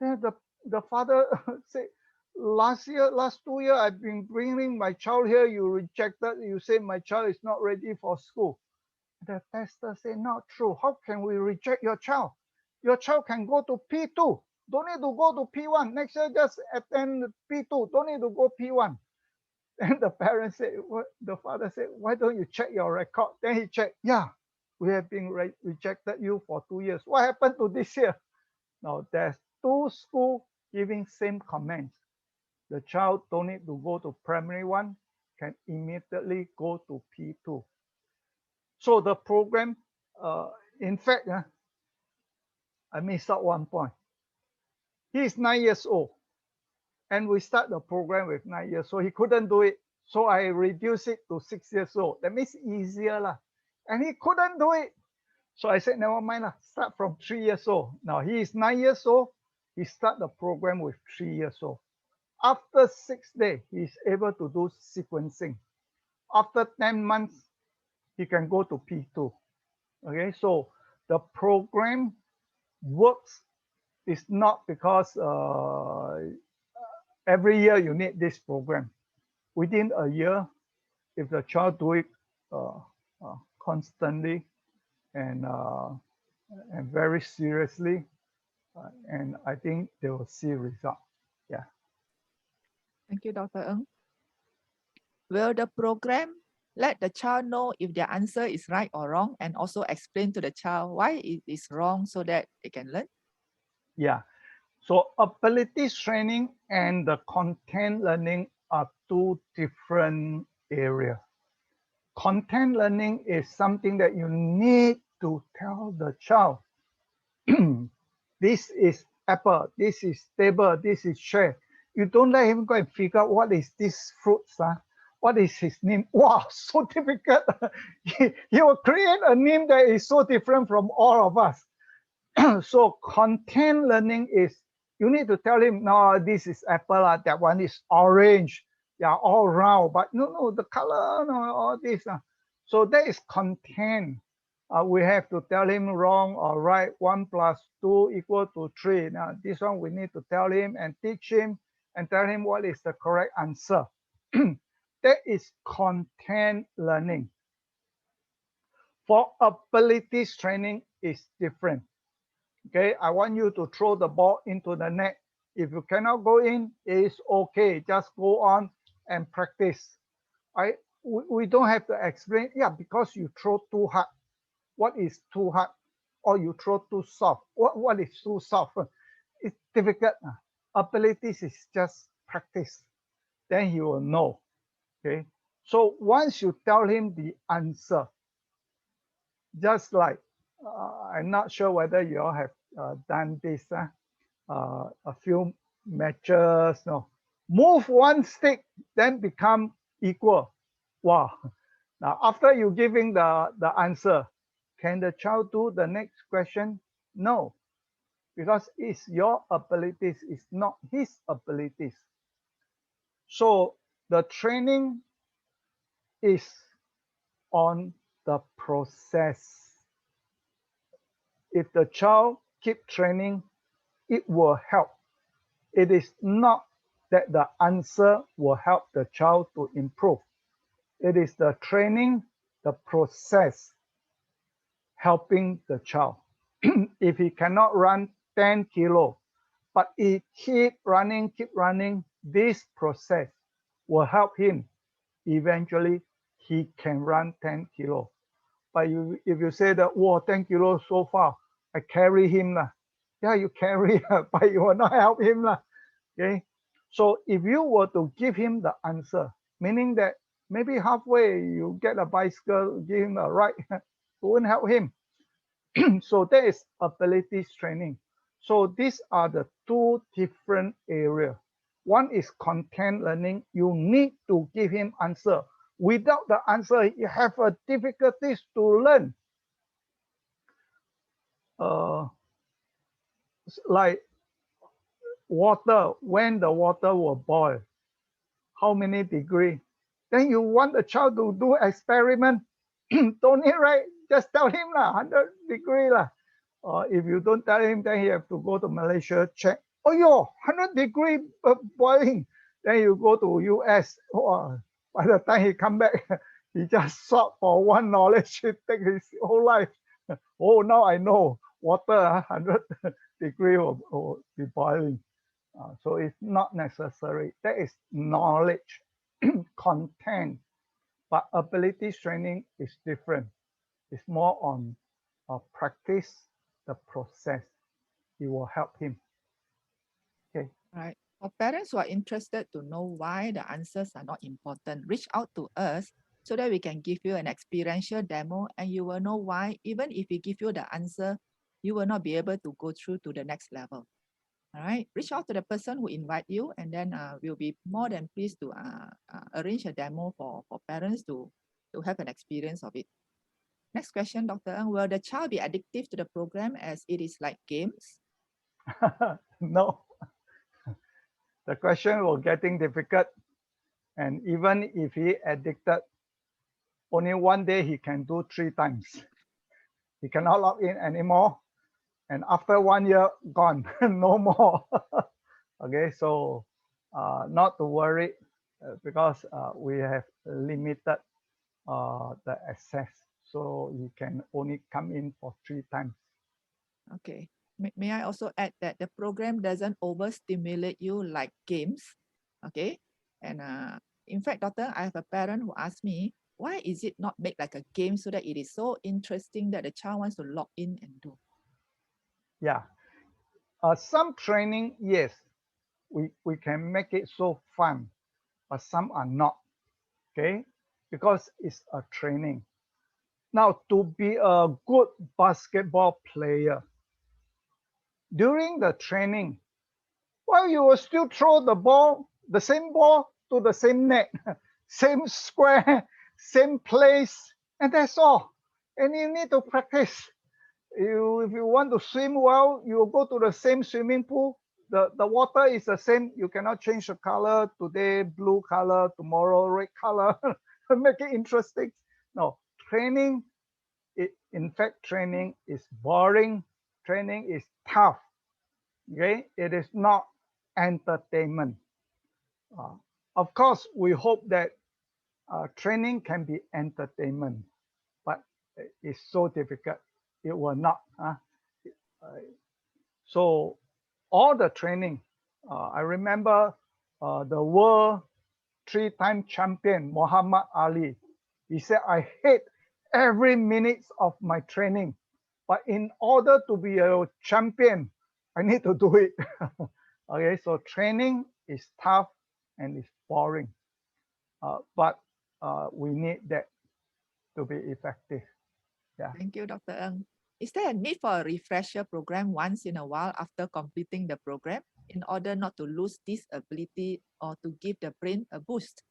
Then the father said, last 2 years, I've been bringing my child here. You rejected. You say my child is not ready for school. The tester said, not true. How can we reject your child? Your child can go to P2. Don't need to go to P1. Next year, just attend P2. Don't need to go P1. And the parents said, the father said, why don't you check your record? Then he checked, yeah, we have been rejected you for 2 years. What happened to this year? Now, there's 2 schools giving same comments. The child don't need to go to primary 1, can immediately go to P2. So the program, in fact, I missed out one point. He is 9 years old. And we start the program with 9 years, so he couldn't do it. So I reduced it to 6 years old. That means easier lah. And he couldn't do it. So I said, never mind lah. Start from 3 years old. Now he is 9 years old. He start the program with 3 years old. After 6 days, he is able to do sequencing. After 10 months, he can go to P2. Okay, so the program works. It's not because every year you need this program. Within a year, if the child do it constantly and very seriously, and I think they will see result. Yeah. Thank you, Dr. Ng. Will the program let the child know if their answer is right or wrong, and also explain to the child why it is wrong so that they can learn? Yeah. So abilities training and the content learning are 2 different areas. Content learning is something that you need to tell the child, this is apple, this is table, this is chair. You don't let him go and figure out what is this fruit, what is his name. Wow, so difficult. He will create a name that is so different from all of us. So content learning is, you need to tell him, no, this is apple, that one is orange. Yeah, all round, but no, the color, no, all this. So that is content. we have to tell him wrong or right. 1 + 2 = 3. Now this one we need to tell him and teach him and tell him what is the correct answer. That is content learning. For abilities training is different. Okay, I want you to throw the ball into the net. If you cannot go in, it's okay. Just go on and practice. We don't have to explain. Yeah, because you throw too hard. What is too hard? Or you throw too soft. What is too soft? It's difficult. Abilities is just practice. Then he will know. Okay. So once you tell him the answer, just like I'm not sure whether you all have done this. A few matches. No, move one stick, then become equal. Wow. Now after you giving the answer, can the child do the next question? No, because it's your abilities, it's not his abilities. So the training is on the process. If the child keep training, it will help. It is not that the answer will help the child to improve. It is the training, the process helping the child. If he cannot run 10 kilo, but he keep running, this process will help him. Eventually, he can run 10 kilo. But if you say that, whoa, 10 kilos so far, I carry him. Yeah, you carry, but you will not help him. Okay. So if you were to give him the answer, meaning that maybe halfway you get a bicycle, give him a ride, it won't help him. So that is abilities training. So these are the two different areas. One is content learning. You need to give him answer. Without the answer, you have a difficulties to learn. Like water, when the water will boil, how many degree? Then you want the child to do experiment. Don't need, right? Just tell him 100 degree lah. If you don't tell him, then he have to go to Malaysia, check. Oh, 100 degree boiling. Then you go to US. By the time he come back, he just sought for one knowledge. It take his whole life. Oh, now I know water 100 degree will be boiling. So it's not necessary. That is knowledge, content. But abilities training is different. It's more on practice, the process. It will help him. Okay. Right. For parents who are interested to know why the answers are not important, reach out to us so that we can give you an experiential demo and you will know why, even if we give you the answer, you will not be able to go through to the next level. All right. Reach out to the person who invite you, and then we'll be more than pleased to arrange a demo for parents to have an experience of it. Next question, Dr. Ng, will the child be addictive to the program as it is like games? No. The question was getting difficult. And even if he addicted, only one day he can do 3 times. He cannot log in anymore. And after 1 year, gone, no more. Okay, so not to worry because we have limited the access. So you can only come in for 3 times. Okay. May I also add that the program doesn't overstimulate you like games. Okay. And in fact, doctor, I have a parent who asked me, why is it not made like a game so that it is so interesting that the child wants to log in and do? Yeah. Some training, yes, we can make it so fun, but some are not. Okay. Because it's a training. Now, to be a good basketball player, during the training, well, you will still throw the ball, the same ball to the same net, same square, same place, and that's all. And you need to practice. If you want to swim well, you will go to the same swimming pool. The water is the same. You cannot change the color. Today, blue color, tomorrow, red color. Make it interesting. No, training in fact, training is boring. Training is tough. Okay, it is not entertainment. Of course, we hope that training can be entertainment, but it's so difficult. It will not. So all the training, I remember the world three-time champion Muhammad Ali. He said, "I hate every minute of my training, but in order to be a champion, I need to do it." Okay, so training is tough and it's boring, but we need that to be effective. Yeah. Thank you, Dr. Ng. Is there a need for a refresher program once in a while after completing the program in order not to lose this ability or to give the brain a boost?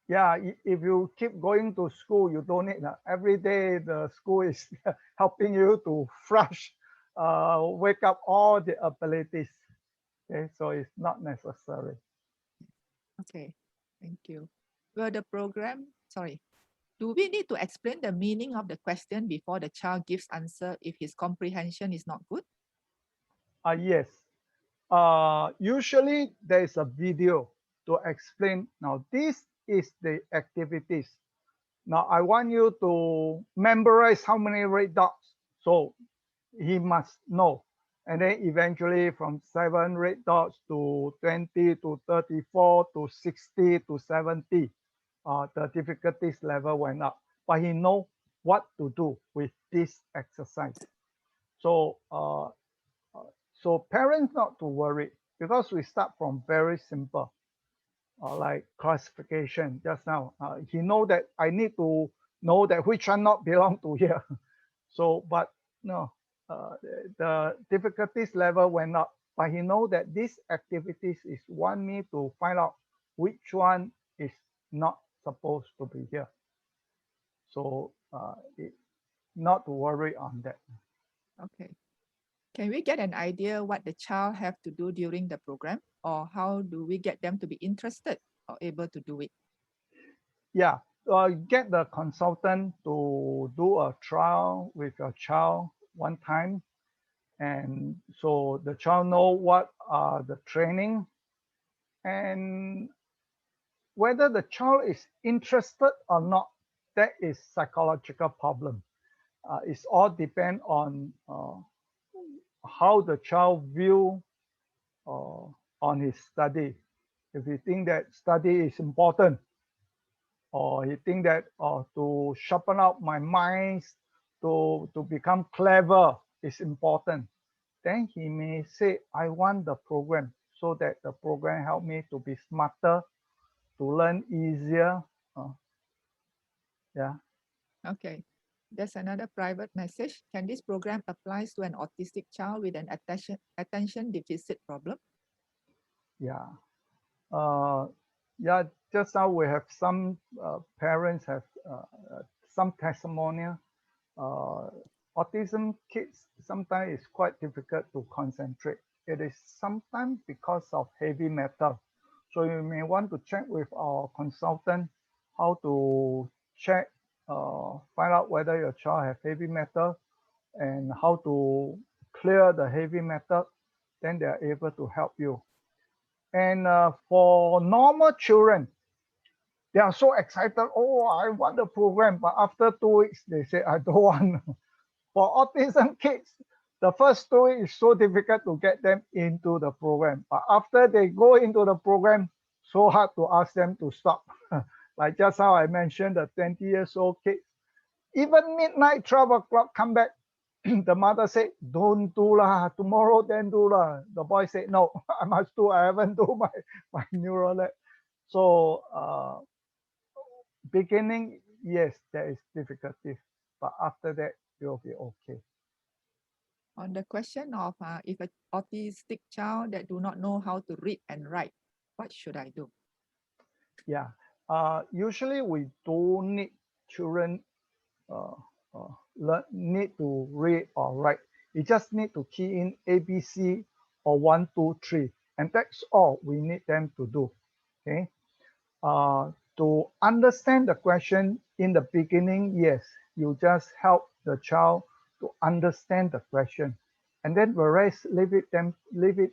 Yeah, if you keep going to school, you don't need every day. The school is helping you to fresh, wake up all the abilities. Okay, so it's not necessary. Okay, thank you. Will the program, sorry, do we need to explain the meaning of the question before the child gives answer if his comprehension is not good? Yes. Usually there is a video to explain. Now, this is the activities. Now, I want you to memorize how many red dots. So he must know. And then eventually from 7 red dots to 20 to 34 to 60 to 70, the difficulties level went up. But he know what to do with this exercise. So so parents not to worry because we start from very simple, like classification just now. He know that I need to know that which one not belong to here. So, but no, the difficulties level went up. But he know that these activities is want me to find out which one is not supposed to be here. So not to worry on that. Okay. Can we get an idea what the child have to do during the program, or how do we get them to be interested or able to do it? Yeah, get the consultant to do a trial with your child one time, and so the child know what are the training and whether the child is interested or not. That is psychological problem. It's all depend on how the child view on his study. If he think that study is important, or he think that to sharpen up my mind, to become clever is important, then he may say, I want the program so that the program help me to be smarter, to learn easier. Yeah. Okay. There's another private message. Can this program applies to an autistic child with an attention deficit problem? Yeah. Yeah, just now we have some parents have some testimonial. Autism kids sometimes it's quite difficult to concentrate. It is sometimes because of heavy metal. So you may want to check with our consultant how to check, find out whether your child has heavy metal and how to clear the heavy metal. Then they are able to help you. And for normal children, they are so excited. Oh, I want the program. But after 2 weeks, they say, I don't want. For autism kids, the first 2 weeks is so difficult to get them into the program. But after they go into the program, so hard to ask them to stop. Like just how I mentioned, the 20 years old kids, even midnight, 12 o'clock, come back. The mother said, don't do lah, tomorrow then do lah. The boy said, no, I must do, I haven't do my NeuroLAT. So beginning, yes, there is difficulty, but after that, you'll be okay. On the question of if an autistic child that do not know how to read and write, what should I do? Yeah, usually we don't need children need to read or write. You just need to key in ABC or 1, 2, 3, and that's all we need them to do. Okay. To understand the question in the beginning, yes, you just help the child to understand the question, and then the rest leave it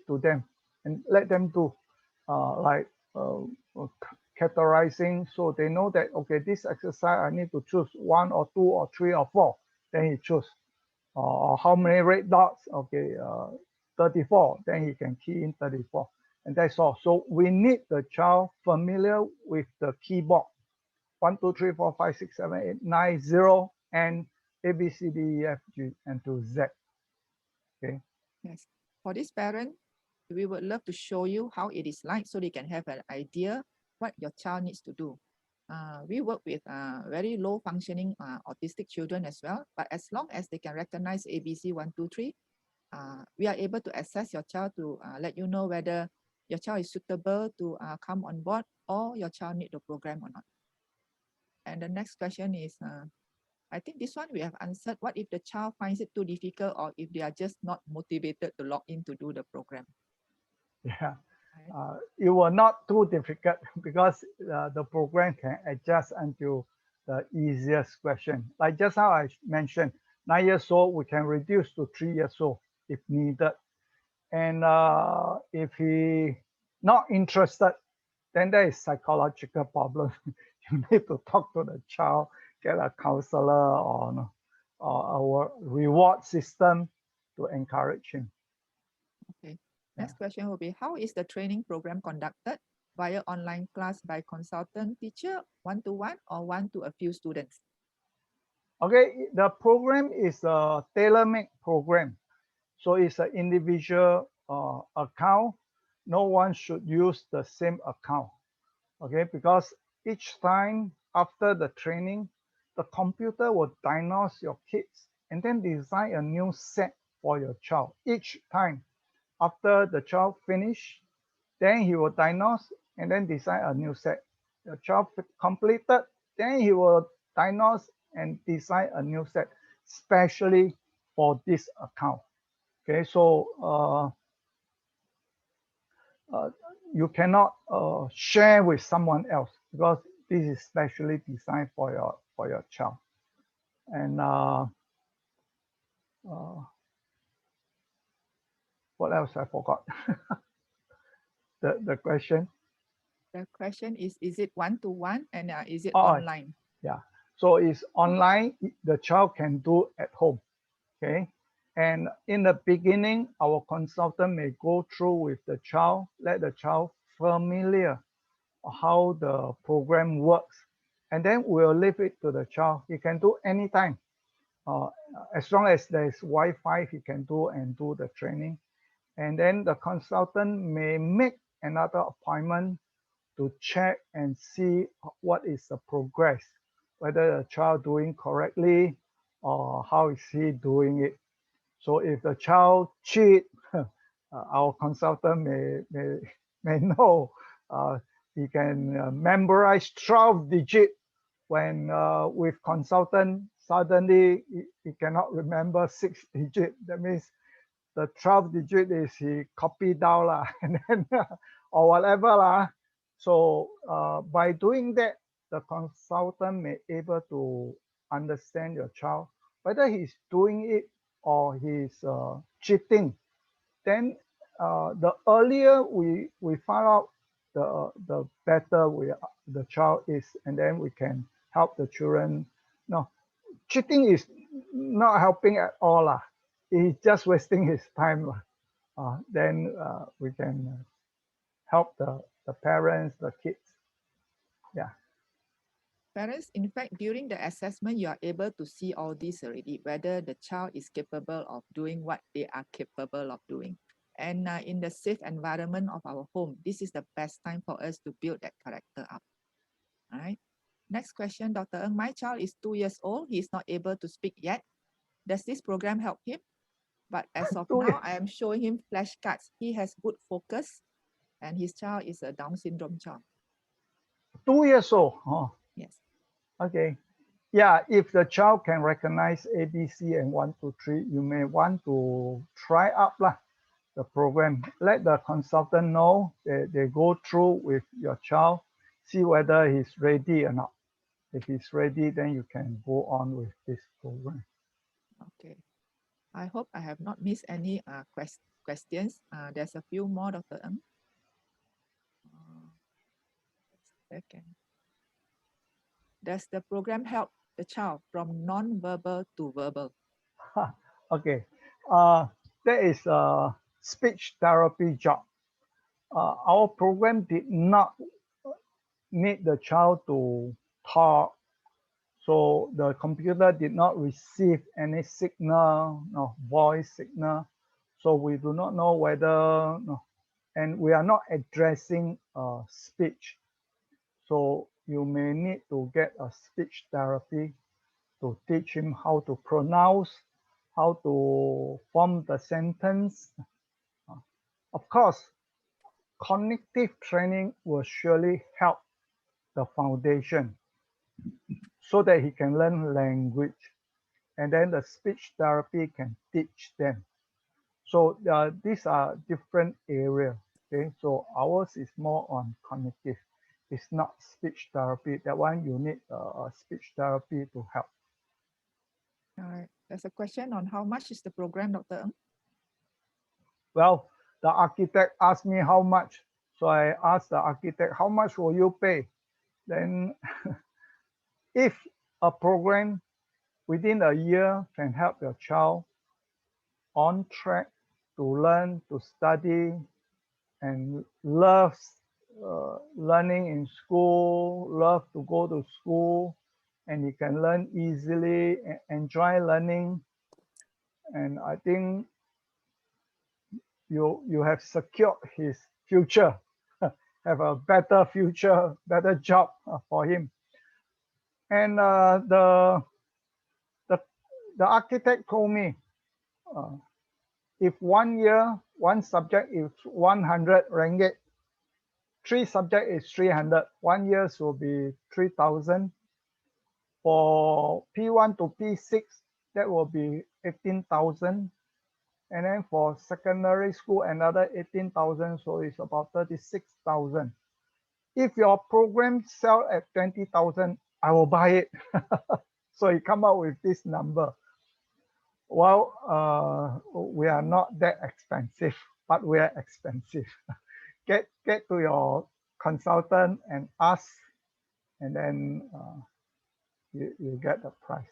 to them and let them do like categorizing, so they know that okay, this exercise I need to choose 1 or 2 or 3 or 4, then he choose. Or how many red dots, okay, 34, then he can key in 34, and that's all. So we need the child familiar with the keyboard, 1 2 3 4 5 6 7 8 9 0 and A B C D E F G and to Z. Okay. Yes. For this parent, we would love to show you how it is like so they can have an idea what your child needs to do. We work with very low functioning autistic children as well, but as long as they can recognize ABC 1 2 3, we are able to assess your child to let you know whether your child is suitable to come on board or your child need the program or not. And the next question is, I think this one we have answered. What if the child finds it too difficult or if they are just not motivated to log in to do the program? Yeah, it was not too difficult because the program can adjust until the easiest question. Like just how I mentioned, 9 years old, we can reduce to 3 years old if needed. And if he not interested, then there is psychological problem. You need to talk to the child, get a counselor or our reward system to encourage him. Okay. Next question will be, how is the training program conducted? Via online class by consultant teacher, one-to-one, or one to a few students? Okay, the program is a tailor-made program. So it's an individual account. No one should use the same account. Okay, because each time after the training, the computer will diagnose your kids and then design a new set for your child. Each time after the child finish, then he will diagnose and then design a new set. The child completed, then he will diagnose and design a new set, especially for this account. Okay, so you cannot share with someone else because this is specially designed for your child. And what else I forgot? the question. The question is it one-to-one and is it Oh, online? yeah. So it's online. The child can do at home. Okay. And in the beginning, our consultant may go through with the child, let the child familiar how the program works, and then we'll leave it to the child. He can do anytime. As long as there's Wi-Fi, he can do and do the training. And then the consultant may make another appointment to check and see what is the progress, whether the child doing correctly or how is he doing it. So if the child cheat, our consultant may know he can memorize 12 digit when with consultant suddenly he cannot remember 6 digit. That means the 12 digit is he copied down lah, and then or whatever lah. So by doing that, the consultant may able to understand your child whether he's doing it or he's cheating. Then the earlier we find out, the better the child is, and then we can help the children. No, cheating is not helping at all lah. He's just wasting his time lah. Then we can help the parents, the kids. Yeah. Parents, in fact, during the assessment, you are able to see all this already, whether the child is capable of doing what they are capable of doing. And in the safe environment of our home, this is the best time for us to build that character up. All right. Next question, Dr. Ng. My child is 2 years old. He is not able to speak yet. Does this program help him? But as of now, I am showing him flashcards. He has good focus, and his child is a Down syndrome child. 2 years old. Oh. Yes. Okay. Yeah, if the child can recognize ABC and 1 2 3, you may want to try up the program. Let the consultant know. They go through with your child, see whether he's ready or not. If he's ready, then you can go on with this program. Okay. I hope I have not missed any questions. There's a few more, Dr. Ng. Second. Does the program help the child from non-verbal to verbal? Okay, that is a speech therapy job. Our program did not need the child to talk, so the computer did not receive any signal, no voice signal. So we do not know whether, no, and we are not addressing speech. So you may need to get a speech therapy to teach him how to pronounce, how to form the sentence. Of course, cognitive training will surely help the foundation so that he can learn language. And then the speech therapy can teach them. So these are different areas. Okay, so ours is more on cognitive. It's not speech therapy. That one you need a speech therapy to help. All right. There's a question on how much is the program, Dr. Ng? Well, the architect asked me how much. So I asked the architect, how much will you pay? Then if a program within a year can help your child on track to learn, to study, and loves learning in school, love to go to school, and he can learn easily, enjoy learning. And I think you have secured his future, have a better future, better job for him. And the architect told me, if 1 year, one subject is 100 ringgit, 3 subject is 300, 1 year will be 3,000. For P1 to P6, that will be 18,000. And then for secondary school, another 18,000, so it's about 36,000. If your program sell at 20,000, I will buy it. So you come up with this number. Well, we are not that expensive, but we are expensive. Get to your consultant and ask, and then you get the price.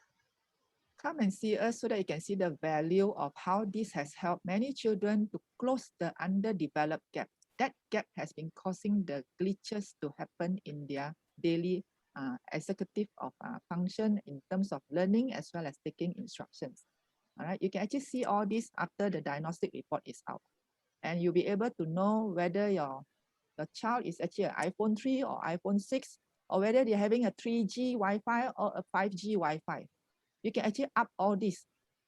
Come and see us so that you can see the value of how this has helped many children to close the underdeveloped gap. That gap has been causing the glitches to happen in their daily executive of function in terms of learning as well as taking instructions. All right, you can actually see all this after the diagnostic report is out, and you'll be able to know whether your child is actually an iPhone 3 or iPhone 6, or whether they're having a 3G Wi-Fi or a 5G Wi-Fi. You can actually up all this.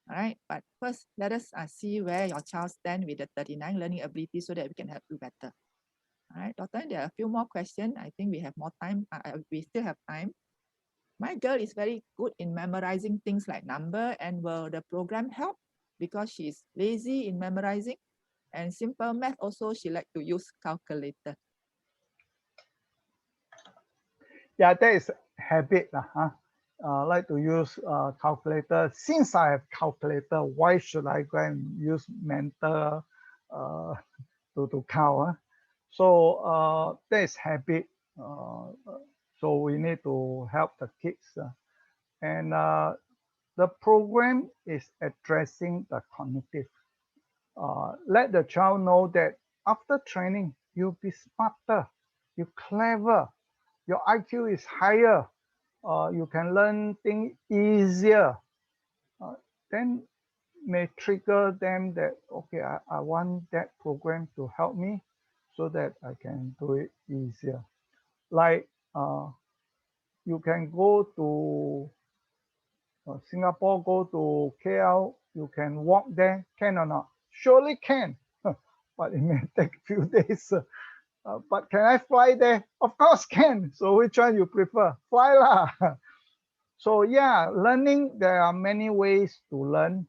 All right, but first let us see where your child stands with the 39 learning ability so that we can help you better. All right, Doctor, there are a few more questions. I think we have more time. We still have time. My girl is very good in memorizing things like number, and will the program help? Because she's lazy in memorizing, and simple math also she like to use calculator. Yeah, that is habit. Like to use calculator. Since I have calculator, why should I go and use mental to count? So that is habit. So we need to help the kids. And the program is addressing the cognitive. Let the child know that after training, you'll be smarter, you're clever, your IQ is higher, you can learn things easier. Then may trigger them that, okay, I want that program to help me so that I can do it easier. Like you can go to Singapore, go to KL, you can walk there, can or not? Surely can, but it may take a few days. But can I fly there? Of course can. So which one you prefer? Fly lah. So yeah, learning, there are many ways to learn,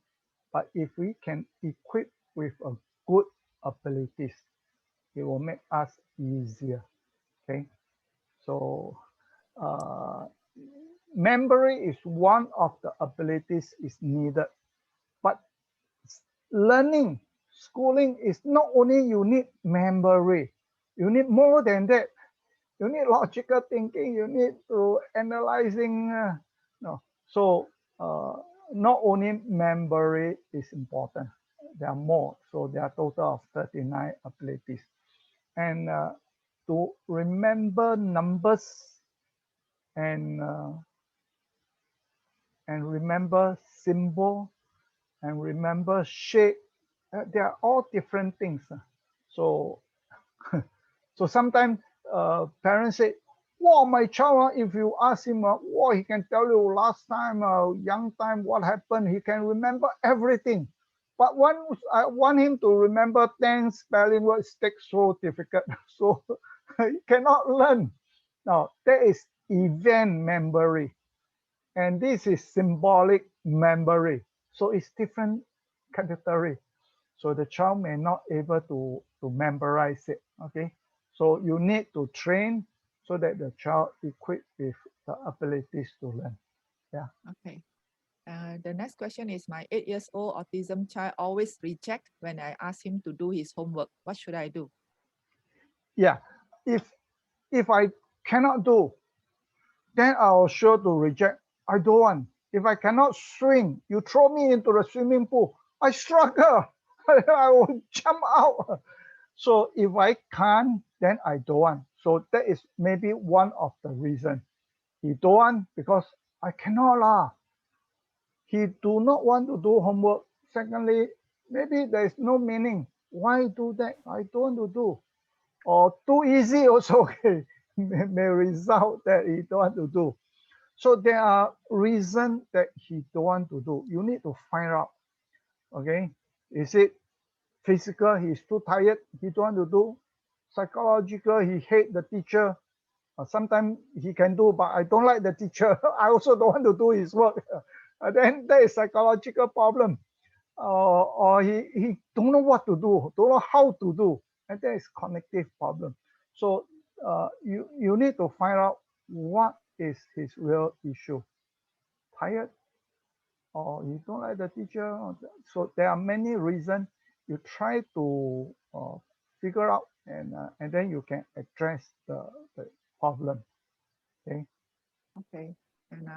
but if we can equip with a good abilities, it will make us easier. Okay, so memory is one of the abilities is needed, but learning, schooling is not only you need memory, you need more than that. You need logical thinking, you need to analyzing. No. So not only memory is important, there are more. So there are total of 39 abilities. And to remember numbers and remember symbol and remember shape, they are all different things. So so sometimes parents say, "Wow, my child, if you ask him, wow, he can tell you last time, young time, what happened. He can remember everything." But once I want him to remember 10 spelling words, takes so difficult. So he cannot learn. Now, that is event memory. And this is symbolic memory. So it's different category. So the child may not able to memorize it. Okay. So you need to train so that the child equipped with the abilities to learn. Yeah. Okay. The next question is, my 8 years old autism child always reject when I ask him to do his homework. What should I do? Yeah. If I cannot do, then I'll sure to reject. I don't want. If I cannot swim, you throw me into the swimming pool, I struggle. I will jump out. So if I can't, then I don't want. So that is maybe one of the reasons. He don't want because I cannot lah. He do not want to do homework. Secondly, maybe there is no meaning. Why do that? I don't want to do. Or too easy also okay. may result that he don't want to do. So there are reasons that he don't want to do. You need to find out. Okay, is it physical? He's too tired. He don't want to do. Psychological. He hate the teacher. Sometimes he can do, but I don't like the teacher. I also don't want to do his work. Then there is psychological problem. Or he don't know what to do, don't know how to do, and there is cognitive problem. So you need to find out what is his real issue. Tired, or you don't like the teacher. So there are many reasons. You try to figure out, and then you can address the problem. Okay. Okay. And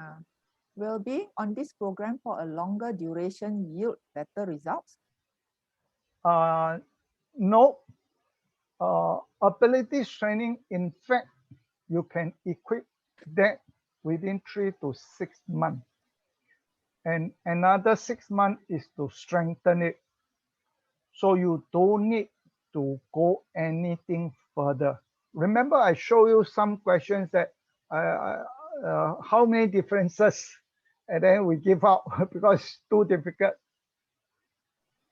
will being on this program for a longer duration yield better results? No. Ability training, in fact, you can equip that within 3 to 6 months. And another 6 months is to strengthen it. So you don't need to go anything further. Remember, I show you some questions that how many differences, and then we give up because it's too difficult.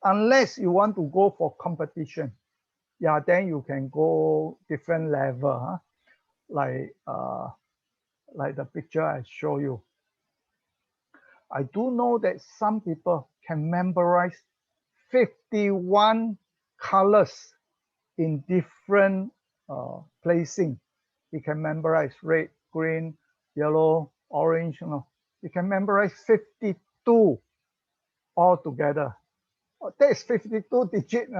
Unless you want to go for competition, yeah, then you can go different level, huh? Like the picture I show you. I do know that some people can memorize 51 colors in different placing. You can memorize red, green, yellow, orange. You can memorize 52 altogether. That is 52 digits.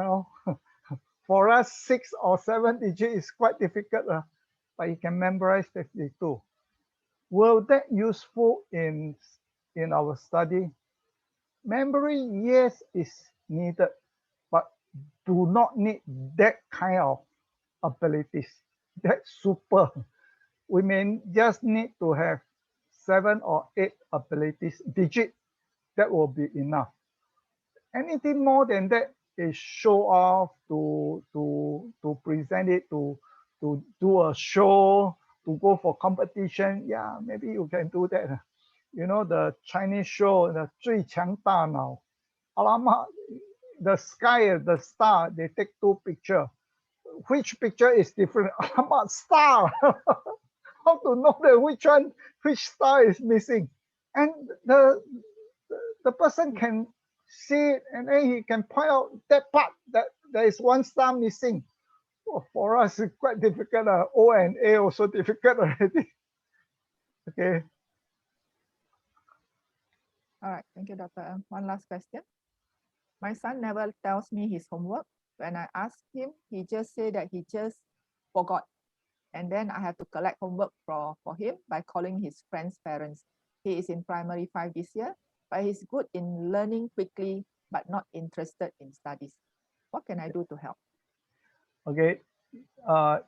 For us, 6 or 7 digits is quite difficult, but you can memorize 52. Will that useful in our study? Memory, yes, is needed, but do not need that kind of abilities. That's super. We may just need to have 7 or 8 abilities digit. That will be enough. Anything more than that is show off, to present it, to do a show, to go for competition. Yeah, maybe you can do that. You know the Chinese show, the 最强大脑. Alamak, the sky, the star, they take 2 pictures. Which picture is different? Alamak, star. How to know that which star is missing? And the person can see it, and then he can point out that part that there is 1 star missing. Well, for us, it's quite difficult. O and A also difficult already. Okay. All right, thank you, Dr. Ng. One last question. My son never tells me his homework. When I ask him, he just say that he just forgot. And then I have to collect homework for him by calling his friends' parents. He is in primary 5 this year, but he's good in learning quickly, but not interested in studies. What can I do to help? Okay,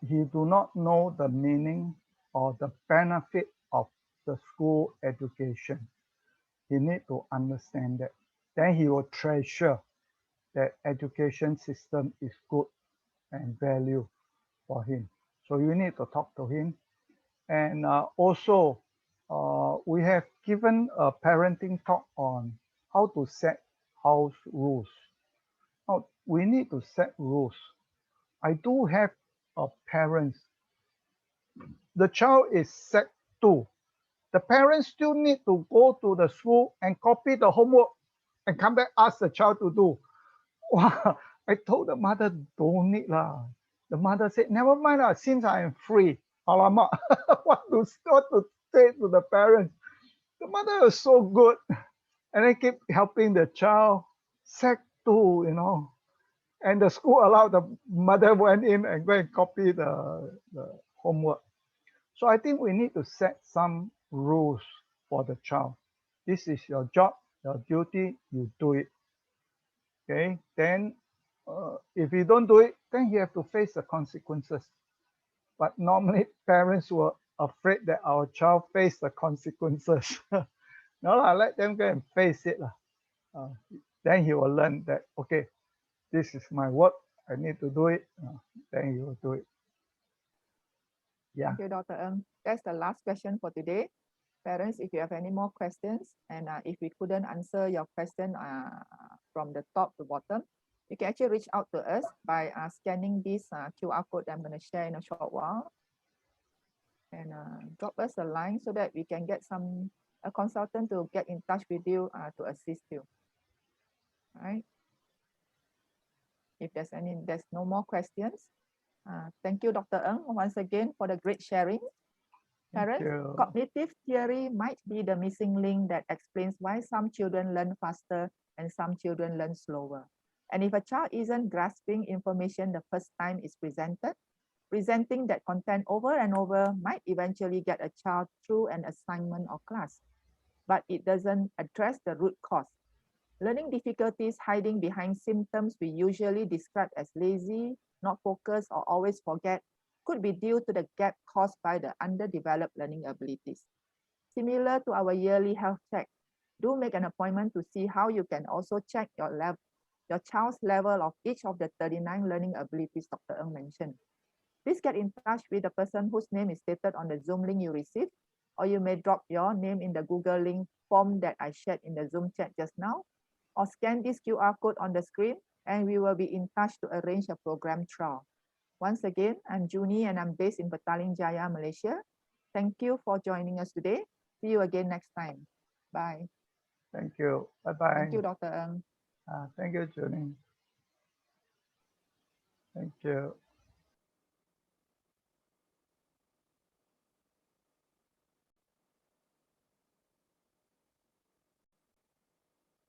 he do not know the meaning or the benefit of the school education. He need to understand that. Then he will treasure that education system is good and value for him. So you need to talk to him. And also, we have given a parenting talk on how to set house rules. Now, we need to set rules. I do have a parents. The child is set 2. The parents still need to go to the school and copy the homework and come back ask the child to do. Wow, I told the mother, don't need lah. The mother said, never mind lah, since I am free. Alamak, what to say to the parents? The mother is so good. And they keep helping the child. Sec 2, you know. And the school allowed the mother went in and go and copy the homework. So I think we need to set some rules for the child. This is your job, your duty, you do it. Okay, then if you don't do it, then you have to face the consequences. But normally parents were afraid that our child face the consequences. No, let them go and face it. Then he will learn that, okay, this is my work, I need to do it. Then he will do it. Yeah. Thank you, Dr. Ng. That's the last question for today. Parents, if you have any more questions, and if we couldn't answer your question from the top to bottom, you can actually reach out to us by scanning this QR code I'm going to share in a short while. And drop us a line so that we can get a consultant to get in touch with you to assist you. All right. If there's no more questions, thank you, Dr. Ng, once again for the great sharing. Parents, cognitive theory might be the missing link that explains why some children learn faster and some children learn slower. And if a child isn't grasping information the first time it's presented, presenting that content over and over might eventually get a child through an assignment or class, but it doesn't address the root cause. Learning difficulties hiding behind symptoms we usually describe as lazy, not focused, or always forget could be due to the gap caused by the underdeveloped learning abilities. Similar to our yearly health check, do make an appointment to see how you can also check your child's level of each of the 39 learning abilities Dr. Ng mentioned. Please get in touch with the person whose name is stated on the Zoom link you received, or you may drop your name in the Google link form that I shared in the Zoom chat just now, or scan this QR code on the screen, and we will be in touch to arrange a program trial. Once again, I'm Junie and I'm based in Petaling Jaya, Malaysia. Thank you for joining us today. See you again next time. Bye. Thank you. Bye-bye. Thank you, Dr. Ng. Thank you, Junie. Thank you.